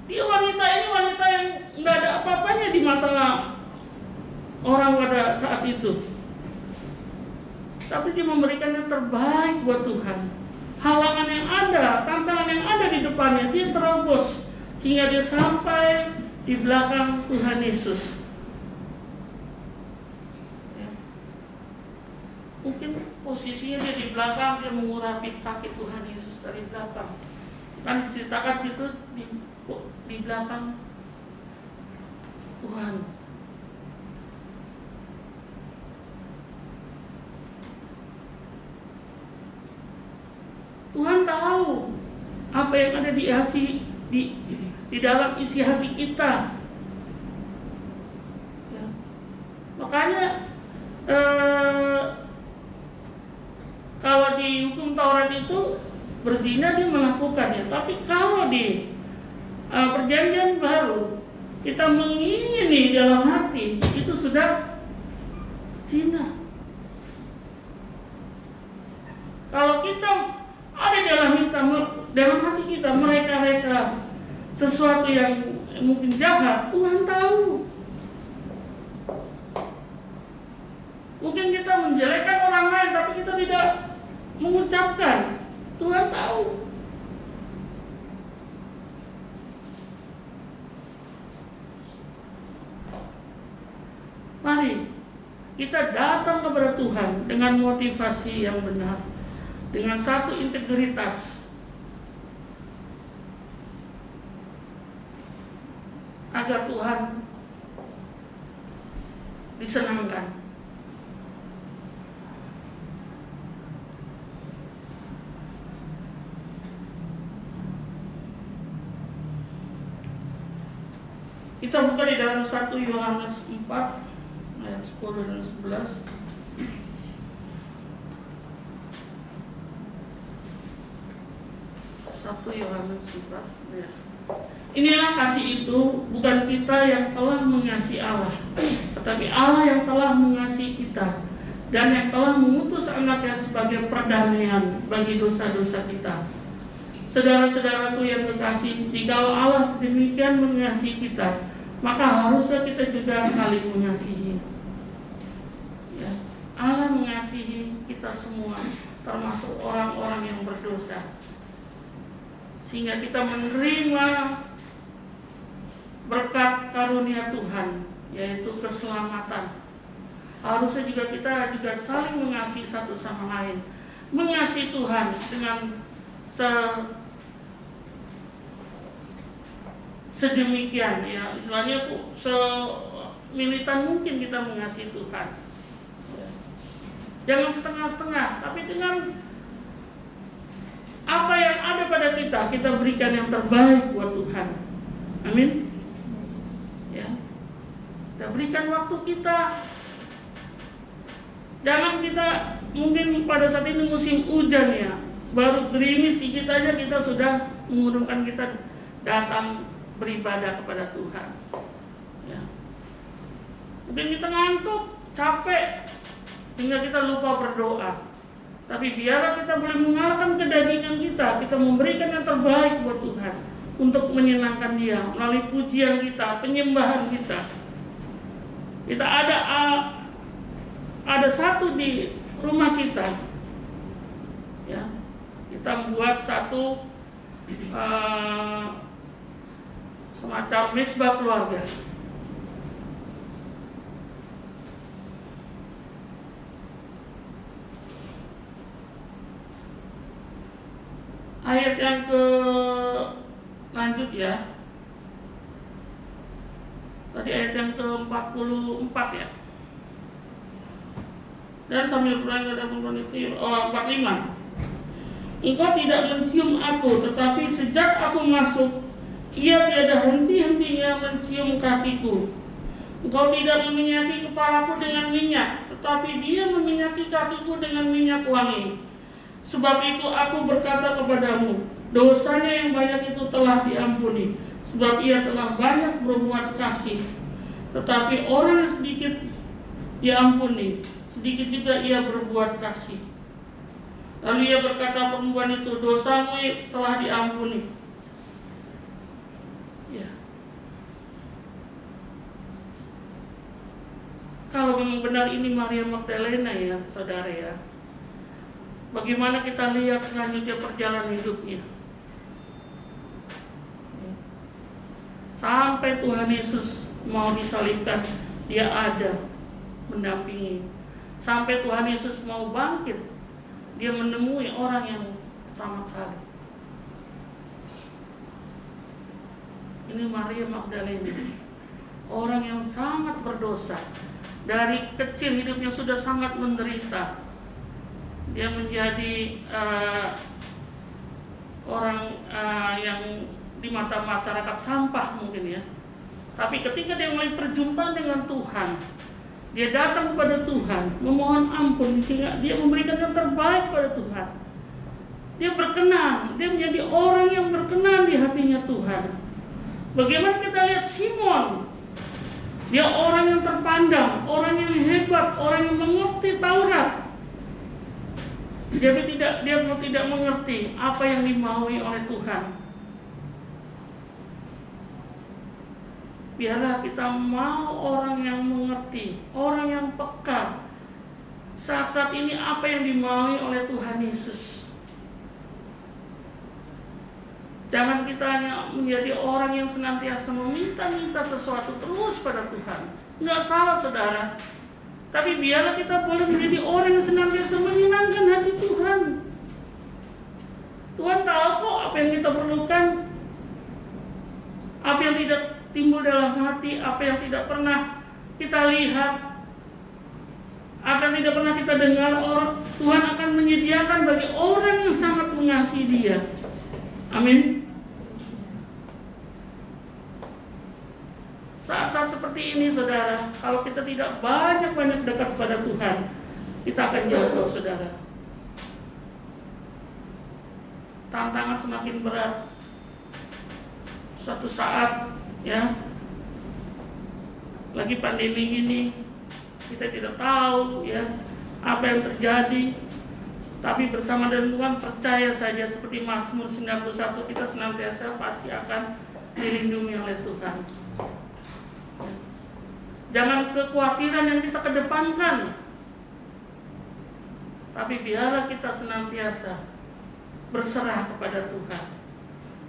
Dia wanita ini wanita yang nggak ada apa-apanya di mata orang pada saat itu. Tapi dia memberikan yang terbaik buat Tuhan. Halangan yang ada, tantangan yang ada di depannya, dia terobos sehingga dia sampai di belakang Tuhan Yesus. Ya. Mungkin posisinya dia di belakang, dia mengurapi kaki Tuhan Yesus dari belakang. Kan diceritakan situ di belakang Tuhan. Tuhan tahu apa yang ada di dalam isi hati kita. Ya. Makanya kalau di hukum Taurat itu berzina dia melakukannya, tapi kalau di perjanjian baru kita mengingini dalam hati, itu sudah zina. Kalau kita ada dalam hati kita mereka sesuatu yang mungkin jahat, Tuhan tahu. Mungkin kita menjelekkan orang lain, tapi kita tidak mengucapkan. Tuhan tahu. Mari kita datang kepada Tuhan dengan motivasi yang benar, dengan satu integritas, agar Tuhan disenangkan. Kita buka di dalam 1 Yohanes 4 ayat 10 dan 11. 1 Yohanes 4 ya. Inilah kasih itu, bukan kita yang telah mengasihi Allah, tetapi Allah yang telah mengasihi kita dan yang telah mengutus anaknya sebagai perdamaian bagi dosa-dosa kita. Saudara-saudaraku yang kekasih, jikalau Allah sedemikian mengasihi kita, maka harusnya kita juga saling mengasihi. Ya, Allah mengasihi kita semua, termasuk orang-orang yang berdosa, sehingga kita menerima berkat karunia Tuhan, yaitu keselamatan. Harusnya juga kita saling mengasihi satu sama lain, mengasihi Tuhan dengan sedemikian, ya, istilahnya semilitan mungkin kita mengasihi Tuhan. Jangan setengah-setengah, tapi dengan apa yang ada pada kita berikan yang terbaik buat Tuhan. Amin. Ya, kita berikan waktu kita. Jangan kita mungkin pada saat ini musim hujan ya, baru gerimis dikit aja kita sudah mengurungkan kita datang beribadah kepada Tuhan. Ya. Mungkin kita ngantuk, capek, hingga kita lupa berdoa. Tapi biarlah kita boleh mengalahkan kedagingan kita memberikan yang terbaik buat Tuhan untuk menyenangkan Dia melalui pujian kita, penyembahan kita. Kita ada satu di rumah kita, ya, kita membuat satu semacam misbah keluarga. Ayat yang lanjut ya. Tadi ayat yang ke-44 ya. Dan sambil pulang ada itu 45. Engkau tidak mencium aku, tetapi sejak aku masuk, ia tiada henti-hentinya mencium kakiku. Engkau tidak meminyaki kepalaku dengan minyak, tetapi dia meminyaki kakiku dengan minyak wangi. Sebab itu aku berkata kepadamu, dosanya yang banyak itu telah diampuni, sebab ia telah banyak berbuat kasih. Tetapi orang yang sedikit diampuni, sedikit juga ia berbuat kasih. Lalu ia berkata perempuan itu, dosamu telah diampuni. Ya. Kalau memang benar ini Maria Magdalena ya, saudara ya, bagaimana kita lihat selanjutnya perjalanan hidupnya. Sampai Tuhan Yesus mau disalibkan, dia ada mendampingi. Sampai Tuhan Yesus mau bangkit, dia menemui orang yang tamat salib. Ini Maria Magdalena, orang yang sangat berdosa. Dari kecil hidupnya sudah sangat menderita. Dia menjadi orang yang di mata masyarakat sampah mungkin ya. Tapi ketika dia mulai perjumpaan dengan Tuhan, dia datang kepada Tuhan, memohon ampun, sehingga dia memberikan yang terbaik pada Tuhan. Dia berkenan, dia menjadi orang yang berkenan di hatinya Tuhan. Bagaimana kita lihat Simon? Dia orang yang terpandang, orang yang hebat, orang yang mengerti Taurat. Dia tidak mengerti apa yang dimaui oleh Tuhan. Biarlah kita mau orang yang mengerti, orang yang peka. Saat-saat ini apa yang dimaui oleh Tuhan Yesus. Jangan kita hanya menjadi orang yang senantiasa meminta-minta sesuatu terus pada Tuhan. Nggak salah saudara. Tapi biarlah kita boleh menjadi orang yang senantiasa menyenangkan hati Tuhan. Tuhan tahu kok apa yang kita perlukan. Apa yang tidak timbul dalam hati, apa yang tidak pernah kita lihat, apa yang tidak pernah kita dengar, Tuhan akan menyediakan bagi orang yang sangat mengasihi Dia. Amin. Saat-saat seperti ini saudara, kalau kita tidak banyak-banyak dekat pada Tuhan, kita akan jatuh saudara. Tantangan semakin berat. Suatu saat ya, lagi pandemi ini, kita tidak tahu ya apa yang terjadi. Tapi bersama dengan Tuhan, percaya saja seperti Mazmur 91, kita senantiasa pasti akan dilindungi oleh Tuhan. Jangan kekhawatiran yang kita kedepankan, tapi biarlah kita senantiasa berserah kepada Tuhan.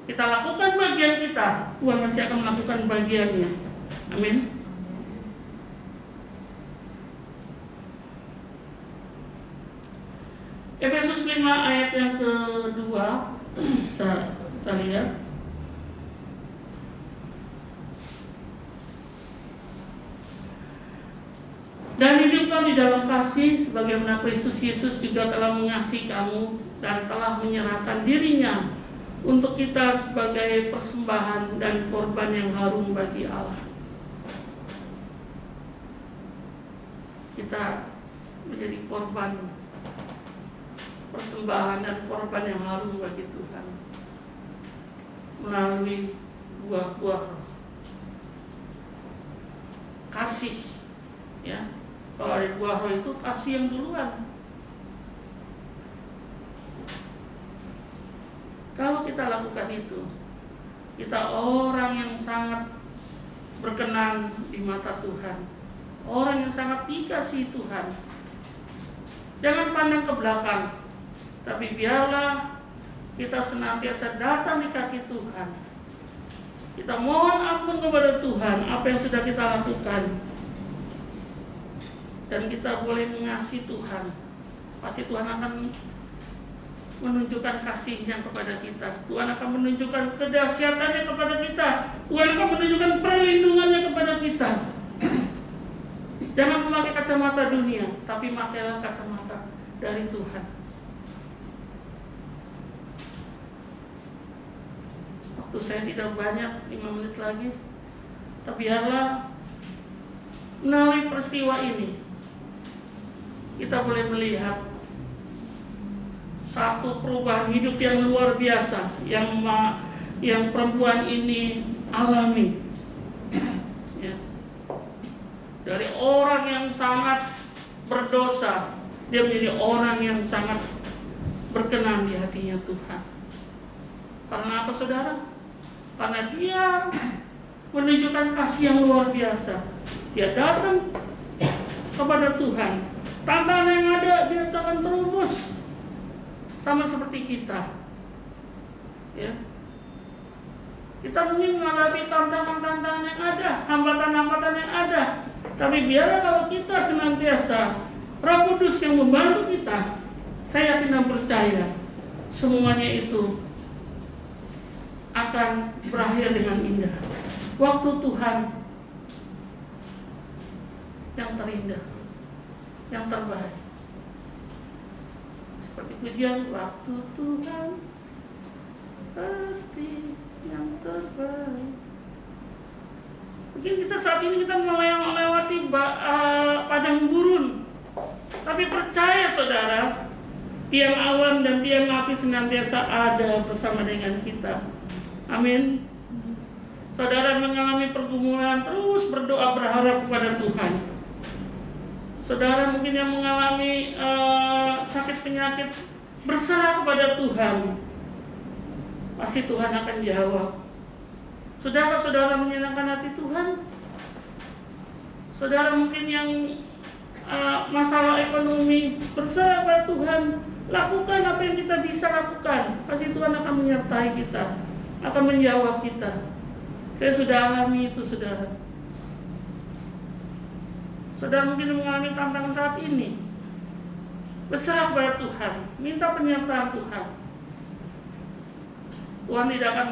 Kita lakukan bagian kita, Tuhan masih akan melakukan bagiannya. Amin. Efesus 5 ayat yang kedua, kita lihat. Dan hiduplah di dalam kasih, sebagaimana Kristus Yesus juga telah mengasihi kamu dan telah menyerahkan dirinya untuk kita sebagai persembahan dan korban yang harum bagi Allah. Kita menjadi korban, persembahan dan korban yang harum bagi Tuhan melalui buah-buah roh. Kasih, ya. Kalau ada buah roh itu kasih yang duluan. Kalau kita lakukan itu, kita orang yang sangat berkenan di mata Tuhan, orang yang sangat dikasihi Tuhan. Jangan pandang ke belakang, tapi biarlah kita senantiasa datang di kaki Tuhan. Kita mohon ampun kepada Tuhan apa yang sudah kita lakukan, dan kita boleh mengasihi Tuhan. Pasti Tuhan akan menunjukkan kasih-Nya kepada kita. Tuhan akan menunjukkan kedahsyatannya kepada kita. Tuhan akan menunjukkan perlindungannya kepada kita. Jangan memakai kacamata dunia, tapi pakailah kacamata dari Tuhan. Waktu saya tidak banyak, 5 menit lagi. Tapi biarlah melalui peristiwa ini kita boleh melihat satu perubahan hidup yang luar biasa yang perempuan ini alami. Ya. Dari orang yang sangat berdosa, dia menjadi orang yang sangat berkenan di hatinya Tuhan. Karena apa saudara? Karena dia menunjukkan kasih yang luar biasa. Dia datang kepada Tuhan. Tantangan yang ada dia akan terubus, sama seperti kita. Ya. Kita mungkin menghadapi tantangan-tantangan yang ada, hambatan-hambatan yang ada. Tapi biarlah kalau kita senantiasa Roh Kudus yang membantu kita, saya yakin dan percaya semuanya itu akan berakhir dengan indah. Waktu Tuhan yang terindah, yang terbaik. Seperti pujian, waktu Tuhan pasti yang terbaik. Mungkin kita saat ini kita melewati padang gurun, tapi percaya saudara, tiang awan dan tiang api senantiasa ada bersama dengan kita. Amin. Saudara mengalami pergumulan, terus berdoa berharap kepada Tuhan. Saudara mungkin yang mengalami sakit penyakit, berserah kepada Tuhan. Pasti Tuhan akan jawab. Saudara menyenangkan hati Tuhan. Saudara mungkin yang masalah ekonomi, berserah kepada Tuhan. Lakukan apa yang kita bisa lakukan. Pasti Tuhan akan menyertai kita, akan menjawab kita. Saya sudah alami itu, saudara. Saudara mungkin mengalami tantangan saat ini. Berserah kepada Tuhan, minta penyertaan Tuhan. Tuhan tidak akan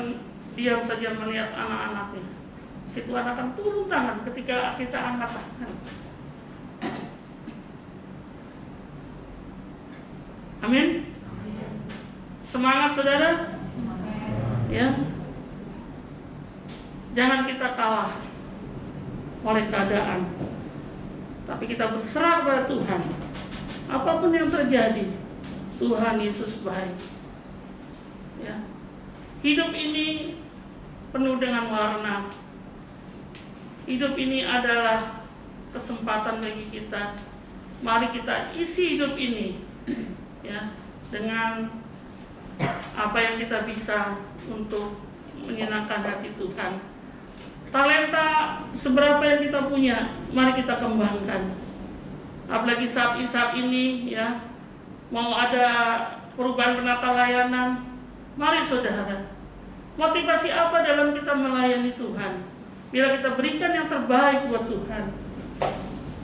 diam saja melihat anak-anaknya. Si Tuhan akan turun tangan ketika kita angkat tangan. Amin. Semangat saudara. Ya. Jangan kita kalah oleh keadaan, tapi kita berserah kepada Tuhan. Apapun yang terjadi, Tuhan Yesus baik. Ya. Hidup ini penuh dengan warna. Hidup ini adalah kesempatan bagi kita. Mari kita isi hidup ini, ya, dengan apa yang kita bisa untuk menyenangkan hati Tuhan. Talenta seberapa yang kita punya, mari kita kembangkan. Apalagi saat ini, ya, mau ada perubahan penata layanan. Mari saudara, motivasi apa dalam kita melayani Tuhan? Bila kita berikan yang terbaik buat Tuhan.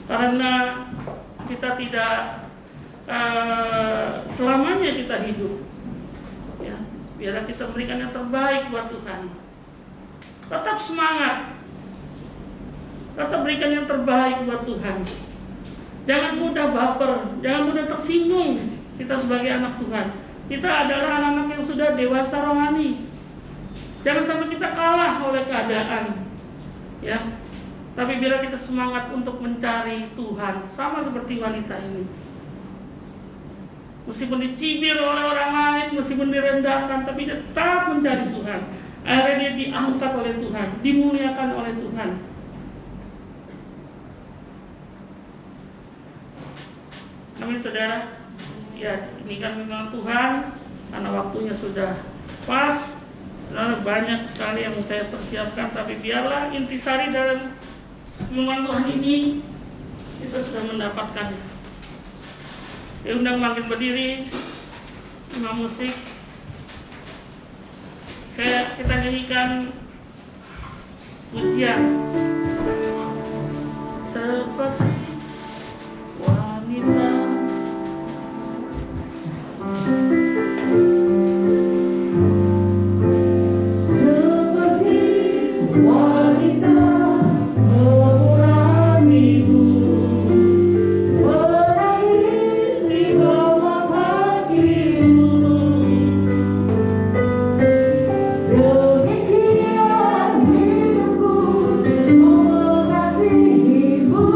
Karena kita tidak selamanya kita hidup, ya, biarlah kita berikan yang terbaik buat Tuhan. Tetap semangat, tetap berikan yang terbaik buat Tuhan. Jangan mudah baper, jangan mudah tersinggung. Kita sebagai anak Tuhan, kita adalah anak-anak yang sudah dewasa rohani. Jangan sampai kita kalah oleh keadaan, ya. Tapi bila kita semangat untuk mencari Tuhan, sama seperti wanita ini. Meskipun dicibir oleh orang lain, meskipun direndahkan, tapi tetap mencari Tuhan. Akhirnya dia diangkat oleh Tuhan, dimuliakan oleh Tuhan. Amin saudara. Ya, ini kan memang Tuhan, karena waktunya sudah pas. Saudara, banyak sekali yang saya persiapkan, tapi biarlah intisari dalam firman Tuhan ini kita sudah mendapatkan. Ya, undang makin berdiri, imam musik. Kita nyanyikan pujian seperti wanita. Hidupku mengasihimu.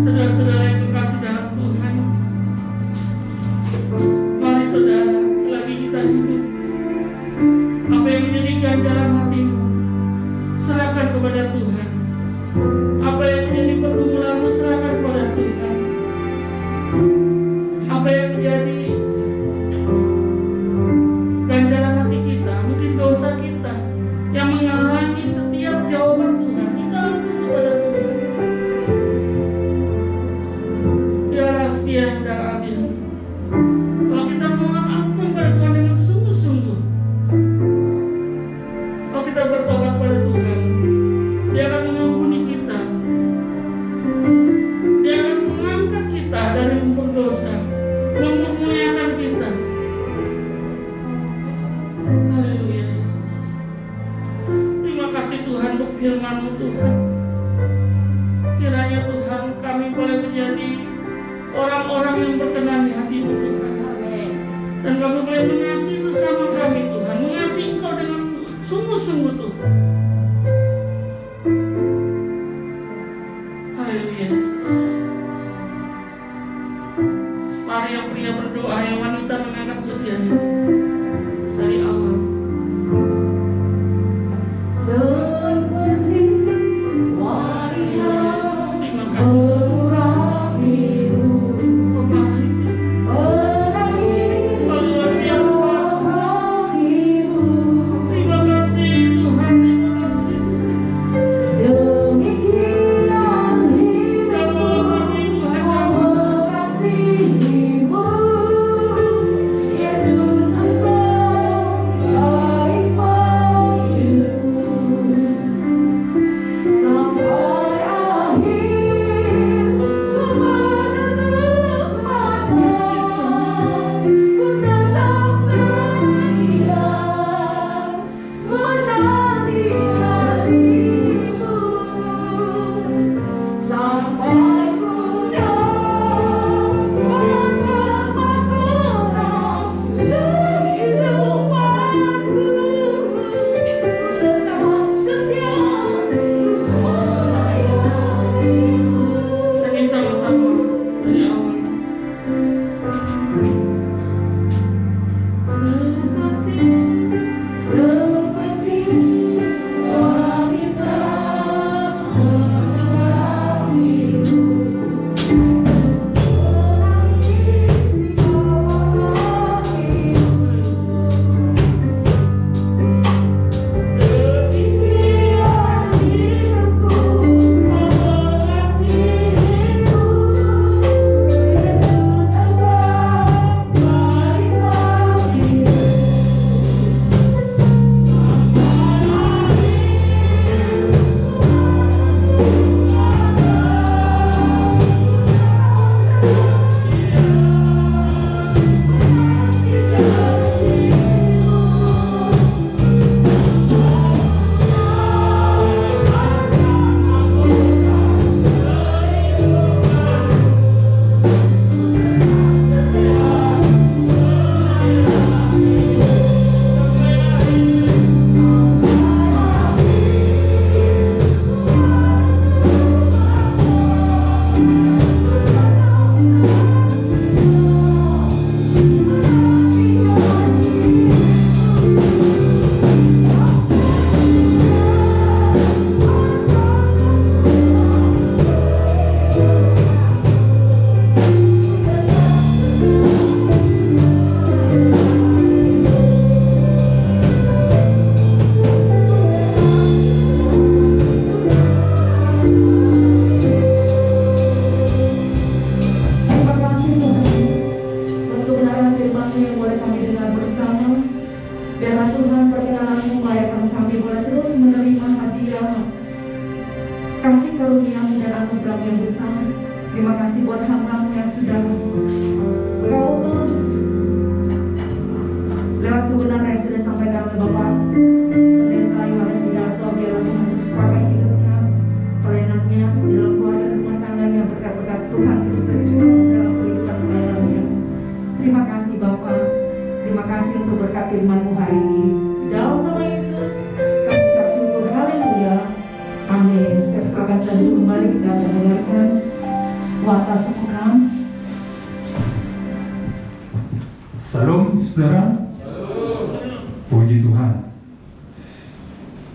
Saudara-saudara yang kekasih dalam Tuhan, mari saudara, selagi kita hidup, apa yang menjadi ganjaran hatimu, serahkan kepada Tuhan. Apa yang menjadi pergumulanmu, serahkan kepada Tuhan. Apa yang menjadi ganjaran hati kita, mungkin dosa kita yang menghalangi setiap jawaban Tuhan, kita ampun kepada Tuhan. Dialah setia dan adil. Kalau kita mohon ampun pada Tuhan dengan sungguh-sungguh, kalau kita bertobat pada Tuhan, Dia akan mengampuni kita. Dia akan mengangkat kita dari lumpur dosa, memuliakan kita. Haleluya Yesus. Terima kasih Tuhan untuk firman-Mu Tuhan. Kiranya Tuhan kami boleh menjadi orang-orang yang berkenan di hati-Mu Tuhan. Dan kami boleh mengasihi sesama kami Tuhan, mengasihi Engkau dengan sungguh-sungguh Tuhan. Haleluya Yesus. Mari yang pria berdoa, yang wanita mengangkat pujian ini dari awal. Seperti wanita Terima kasih. orang hidup, Kau baik. menangis Kau luar biasa. orang hidup. Terima kasih Tuhan. Terima kasih. Demikian hidup Kamu kami Tuhan kami. mengasihimu, Yesus Engkau baik bagiku. Sampai akhir ku menatap mata, ku tetap setia menanti hatimu. Sampai ku dapat mahkota kehidupanku, ku tetap setia melayanimu. Nyanyi sama-sama dari awal. Seperti wanita orang hidup, menangis orang hidup. Demikian hidupku mengasihimu, Yesus Engkau baik bagiku. Terima kasih Tuhan untuk kebenaran firman-Mu yang boleh kami dengar bersama. Biarlah Tuhan perkenalan-Mu melayakkan kami boleh terus menerima hadiah kasih karunia-Mu dan anugerah yang besar. Terima kasih buat hamba-Mu yang sudah Kau utus lewat kebenaran yang sudah sampaikan oleh Bapak Pendeta Yohanes Widarto. Biarlah Tuhan terus pakai hidupnya, pelayanannya di dalam keluarga dan rumah tangganya, berkat-berkat Tuhan terus tercurah dalam kehidupan pelayanannya. Terima kasih Bapak, terima kasih untuk berkat firman-Mu hari ini. Di dalam nama Yesus kami ucap syukur. Haleluya. Amin. Saya serahkan tadi kembali kita mendengarkan Warta syukuran. Salam saudara. Puji Tuhan.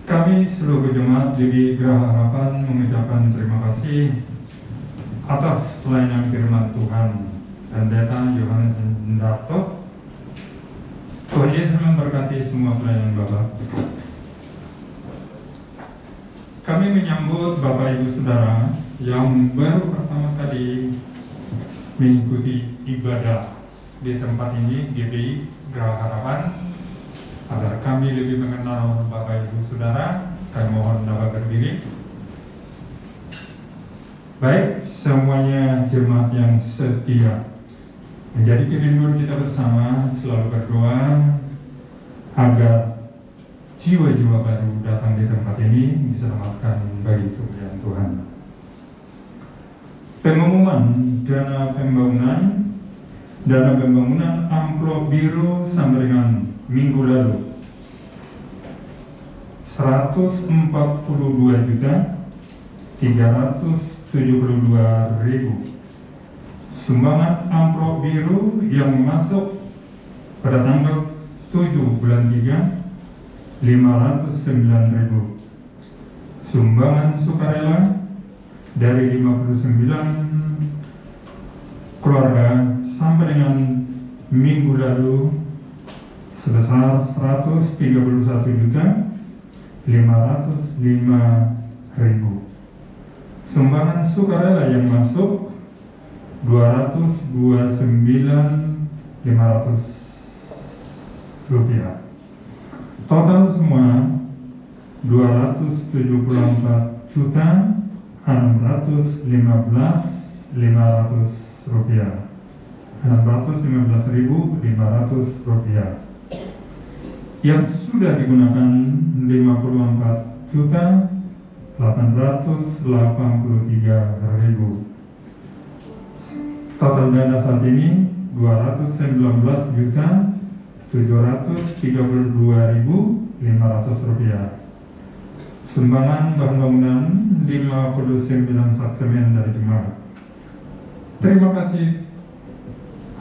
Kami seluruh jemaat di Geraha Harapan mengucapkan terima kasih atas pelayanan firman Tuhan Pendeta Yohanes Hendarto. Tuhan Yesus memberkati semua pelayanan Bapak. Kami menyambut Bapak Ibu Saudara yang baru pertama kali mengikuti ibadah di tempat ini, GBI Geraha Harapan. Agar kami lebih mengenal Bapak Ibu Saudara, kami mohon dapat berdiri. Baik, semuanya jemaat yang setia, menjadi kerinduan kita bersama selalu berdoa agar jiwa-jiwa baru datang di tempat ini diselamatkan bagi kemuliaan Tuhan. Pengumuman dana pembangunan amplop biru sampai dengan minggu lalu 142.372.000 sumbangan amplop biru yang masuk pada tanggal 7 bulan 3 509.000. Sumbangan sukarela dari 59 keluarga sampai dengan minggu lalu sebesar 131.505.000. Sumbangan sukarela yang masuk 229.500 rupiah. Total semua 274.615.500 rupiah. 615.500 rupiah. Yang sudah digunakan 54.883.000. Total dana saat ini 219.732.500 rupiah. Sumbangan bahan bangunan 59 sak semen dari jemaat. Terima kasih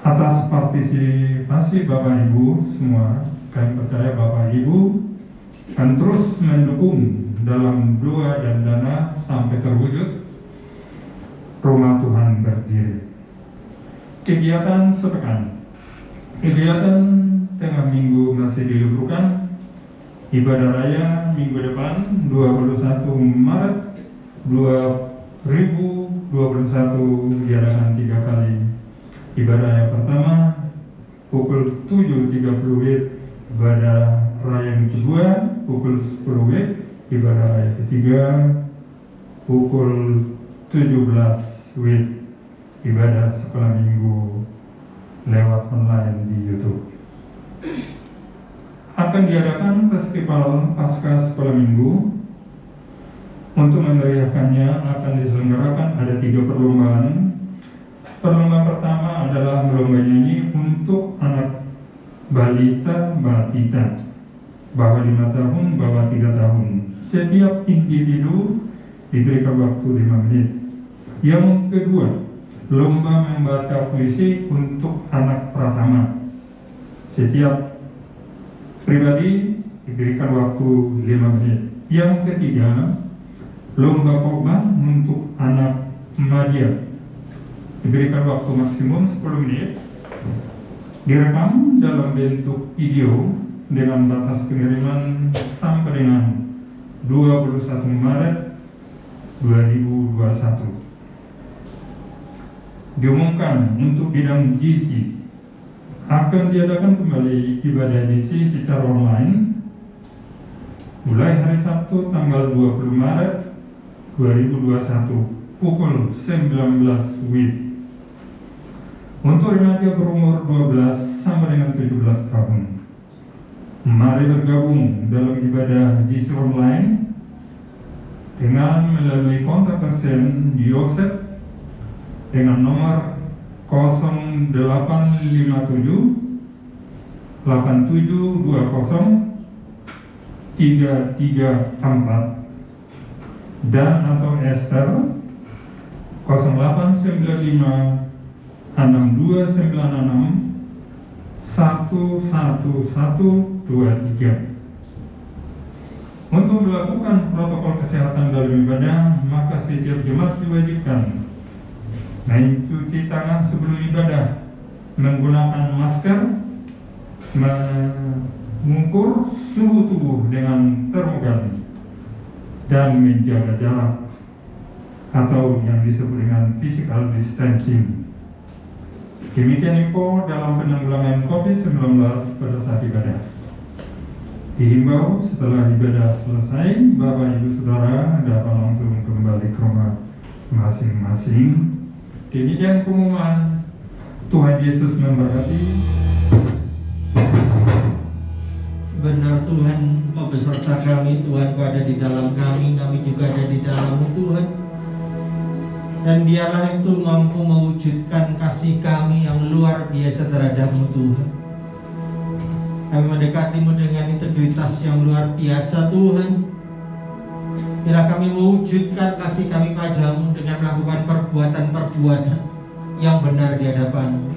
atas partisipasi Bapak Ibu semua. Kami percaya Bapak Ibu akan terus mendukung dalam doa dan dana sampai terwujud rumah Tuhan berdiri. Kegiatan sepekan. Kegiatan tengah minggu masih diliburkan. Ibadah raya minggu depan 21 Maret 2021 diadakan 3 kali. Ibadah yang pertama pukul 7.30 WIB, ibadah raya yang kedua pukul 10 WIB, ibadah raya ketiga pukul 17 WIB, ibadah sekolah minggu lewat online di YouTube. Akan diadakan festival pasca sekolah minggu. Untuk memeriahkannya akan diselenggarakan ada 3 perlombaan. Perlombaan pertama adalah lomba nyanyi untuk anak balita batita bawah 5 tahun, bawah 3 tahun. Setiap individu diberikan waktu 5 menit. Yang kedua, lomba membaca puisi untuk anak pratama. Setiap pribadi diberikan waktu 5 menit. Yang ketiga, lomba khotbah untuk anak madya. Diberikan waktu maksimum 10 menit. Direkam dalam bentuk video dengan batas pengiriman sampai dengan 21 Maret 2021. Diumumkan untuk bidang GC akan diadakan kembali ibadah GC secara online mulai hari Sabtu tanggal 20 Maret 2021 pukul 19 WIB untuk remaja berumur 12 sampai dengan 17 tahun. Mari bergabung dalam ibadah GC online dengan melalui kontak person di WhatsApp dengan nomor 0857 8720 334 dan atau Esther 0895 6296 11123. Untuk melakukan protokol kesehatan dalam ibadah, maka setiap jemaat diwajibkan mencuci tangan sebelum ibadah, menggunakan masker, mengukur suhu tubuh dengan termogan, dan menjaga jarak atau yang disebut dengan physical distancing. Demikian info dalam penanggulangan COVID-19 pada saat ibadah. Dihimbau setelah ibadah selesai, Bapak Ibu Saudara dapat langsung kembali ke rumah masing-masing. Demikian pengumuman. Tuhan Yesus memberkati. Benar Tuhan, Kau beserta kami, Tuhan, Kau ada di dalam kami juga ada di dalam-Mu Tuhan. Dan biarlah itu mampu mewujudkan kasih kami yang luar biasa terhadap-Mu Tuhan. Kami mendekati-Mu dengan integritas yang luar biasa Tuhan. Biarlah kami mewujudkan kasih kami padamu dengan melakukan perbuatan-perbuatan yang benar di hadapan-Mu.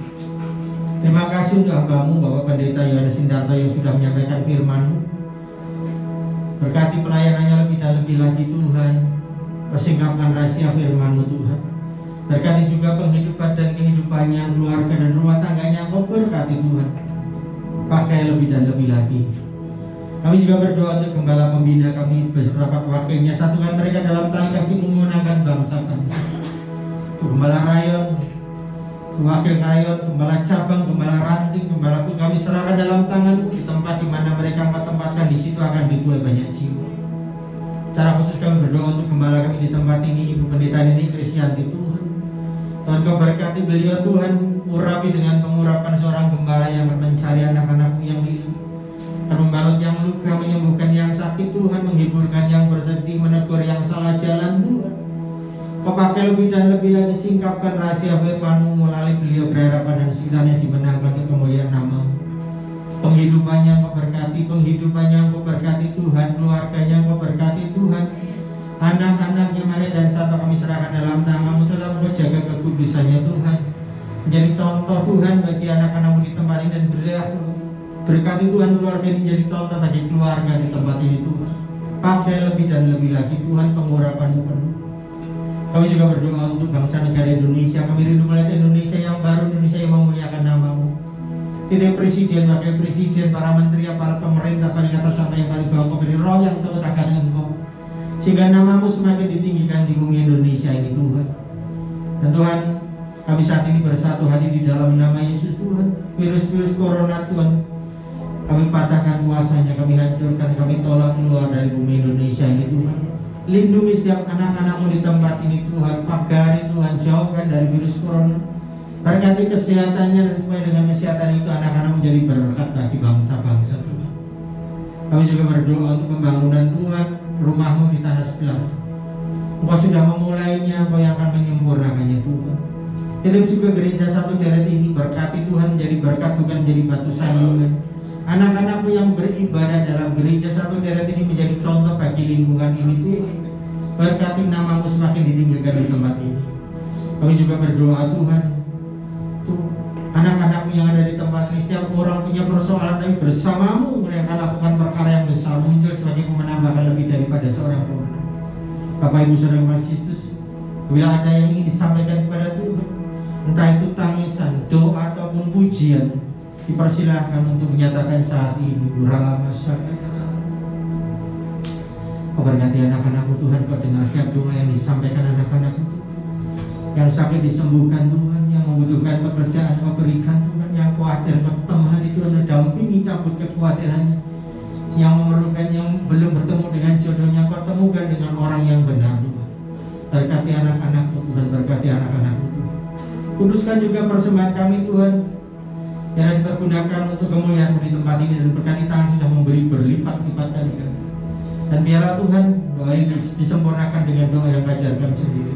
Terima kasih untuk hamba-Mu Bapak Pendeta Yohanes Sindarto yang sudah menyampaikan firman-Mu. Berkati pelayanannya lebih dan lebih lagi Tuhan. Persingkapkan rahasia firman-Mu Tuhan. Berkati juga penghidupan dan kehidupannya, keluarga dan rumah tangganya. Kau berkati Tuhan. Pakai lebih dan lebih lagi. Kami juga berdoa untuk gembala pembina kami beserta wakilnya, satukan mereka dalam tali kasih memenangkan bangsa kami. Untuk gembala rayon, wakil rayon, gembala cabang, gembala ranting, gembala pun kami serahkan dalam tangan-Mu. Di tempat di mana mereka Engkau tempatkan, di situ akan dituai banyak jiwa. Secara khusus kami berdoa untuk gembala kami di tempat ini, Ibu Pendeta Nini Krisyanti Tuhan. Tuhan Kau berkati beliau Tuhan, urapi dengan pengurapan seorang gembala yang mencari anak-anak-Mu yang hilang, akan membalut yang luka, menyembuhkan yang sakit Tuhan, menghiburkan yang bersedih, menegur yang salah jalan Tuhan. Kau pakai lebih dan lebih lagi, singkapkan rahasia firman-Mu melalui beliau, berharapan dan sekitarnya dimenangkan untuk kemuliaan nama-Mu. Penghidupannya Kau berkati, penghidupannya Kau berkati Tuhan, keluarganya Kau berkati Tuhan. Anak-anaknya Maria dan Santa kami serahkan dalam tangan-Mu, dalam Kau jaga kekudusannya Tuhan. Menjadi contoh Tuhan bagi anak-anak-Mu di tempat ini dan berkati Tuhan keluarga ini menjadi contoh bagi keluarga di tempat ini Tuhan. Pakai lebih dan lebih lagi Tuhan, pengurapan-Mu penuh. Kami juga berdoa untuk bangsa negara Indonesia. Kami rindu melihat Indonesia yang baru, Indonesia yang memuliakan nama-Mu. Tidak presiden, wakil presiden, para menteri, para pemerintah paling atas sampai yang paling bawah, Kau beri roh yang takut akan Engkau, sehingga nama-Mu semakin ditinggikan di bumi Indonesia ini Tuhan. Dan Tuhan, kami saat ini bersatu hati di dalam nama Yesus Tuhan. Virus-virus corona Tuhan, kami patahkan kuasanya, kami hancurkan, kami tolak keluar dari bumi Indonesia ini Tuhan. Lindungi setiap anak-anak-Mu di tempat ini Tuhan. Pagari Tuhan, jauhkan dari virus corona. Berkati kesehatannya, dan supaya dengan kesehatan itu anak-anak menjadi berkat bagi bangsa-bangsa Tuhan. Kami juga berdoa untuk pembangunan Tuhan, rumah-Mu di tanah sebelah. Engkau sudah memulainya, Engkau yang akan menyempurnakannya Tuhan. Jadi juga gereja Satu Deret ini berkati Tuhan, menjadi berkat bukan menjadi batu sandungan. Anak-anak-Mu yang beribadah dalam gereja Satu Deret ini menjadi contoh bagi lingkungan ini Tuhan. Berkati nama-Mu semakin ditinggikan di tempat ini. Kami juga berdoa Tuhan, anak-anak-Mu yang ada di tempat ini, setiap orang punya persoalan, tapi bersama-Mu mereka lakukan perkara yang besar, muncul sebagai pemenang bahkan lebih daripada seorang pemenang. Bapak Ibu Saudara Umat Kristus, bila ada yang ingin disampaikan kepada Tuhan, entah itu tangisan, doa ataupun pujian, dipersilahkan untuk menyatakan saat ini. Durala masyarakat. Kau berkati anak-anak-Mu Tuhan, Kau dengar setiap doa yang disampaikan anak-anak-Mu. Yang sakit disembuhkan Tuhan, yang membutuhkan pekerjaan Kau berikan Tuhan, yang khawatir Kau temani Tuhan, dampingi, cabut kekhawatirannya. Yang memerlukan, yang belum bertemu dengan jodohnya, Kau temukan dengan orang yang benar Tuhan. Berkati anak-anak-Mu Tuhan, berkati anak-anak-Mu Tuhan. Kuduskan juga persembahan kami Tuhan, yang dipergunakan untuk kemuliaan-Mu di tempat ini, dan berkati tangan sudah memberi berlipat-lipat kali. Dan biarlah Tuhan doa ini disempurnakan dengan doa yang Kau ajarkan sendiri.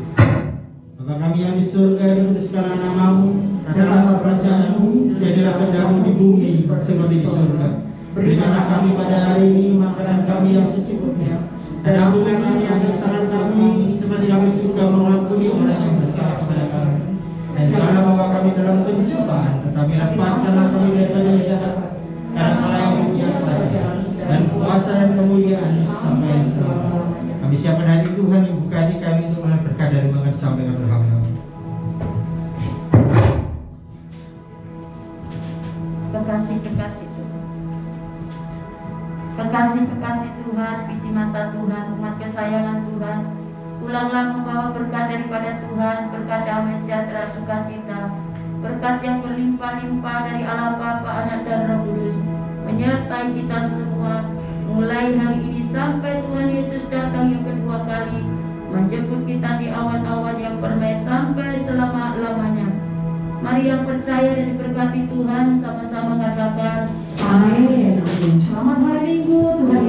Bapa kami yang di surga, dikuduskanlah nama-Mu, datanglah kerajaan-Mu, jadilah kehendak-Mu di bumi seperti di surga. Berikanlah kami pada hari ini makanan kami yang secukupnya, dan ampunilah kami akan kesalahan kami, seperti kami juga mengampuni orang yang bersalah kepada kami. percobaan, tetapi lepaskanlah kami daripada yang jahat. Karena Allah yang punya kerajaan dan kuasa dan kemuliaan sampai selamanya. Kami siapkan hati Tuhan yang buka hati kami untuk melihat berkat dari mengenai sampai ke berhala. Kekasih-kekasih Tuhan, kekasih-kekasih Tuhan, biji mata Tuhan, umat kesayangan Tuhan, pulanglah membawa berkat daripada Tuhan, berkat damai sejahtera sukacita, berkat yang berlimpah-limpah dari Allah Bapa, Anak dan Roh Kudus, menyertai kita semua, mulai hari ini sampai Tuhan Yesus datang yang kedua kali, menjemput kita di awan-awan yang permai sampai selama-lamanya. Mari yang percaya dan diberkati Tuhan sama-sama katakan Amin. Selamat hari Minggu, Tuhan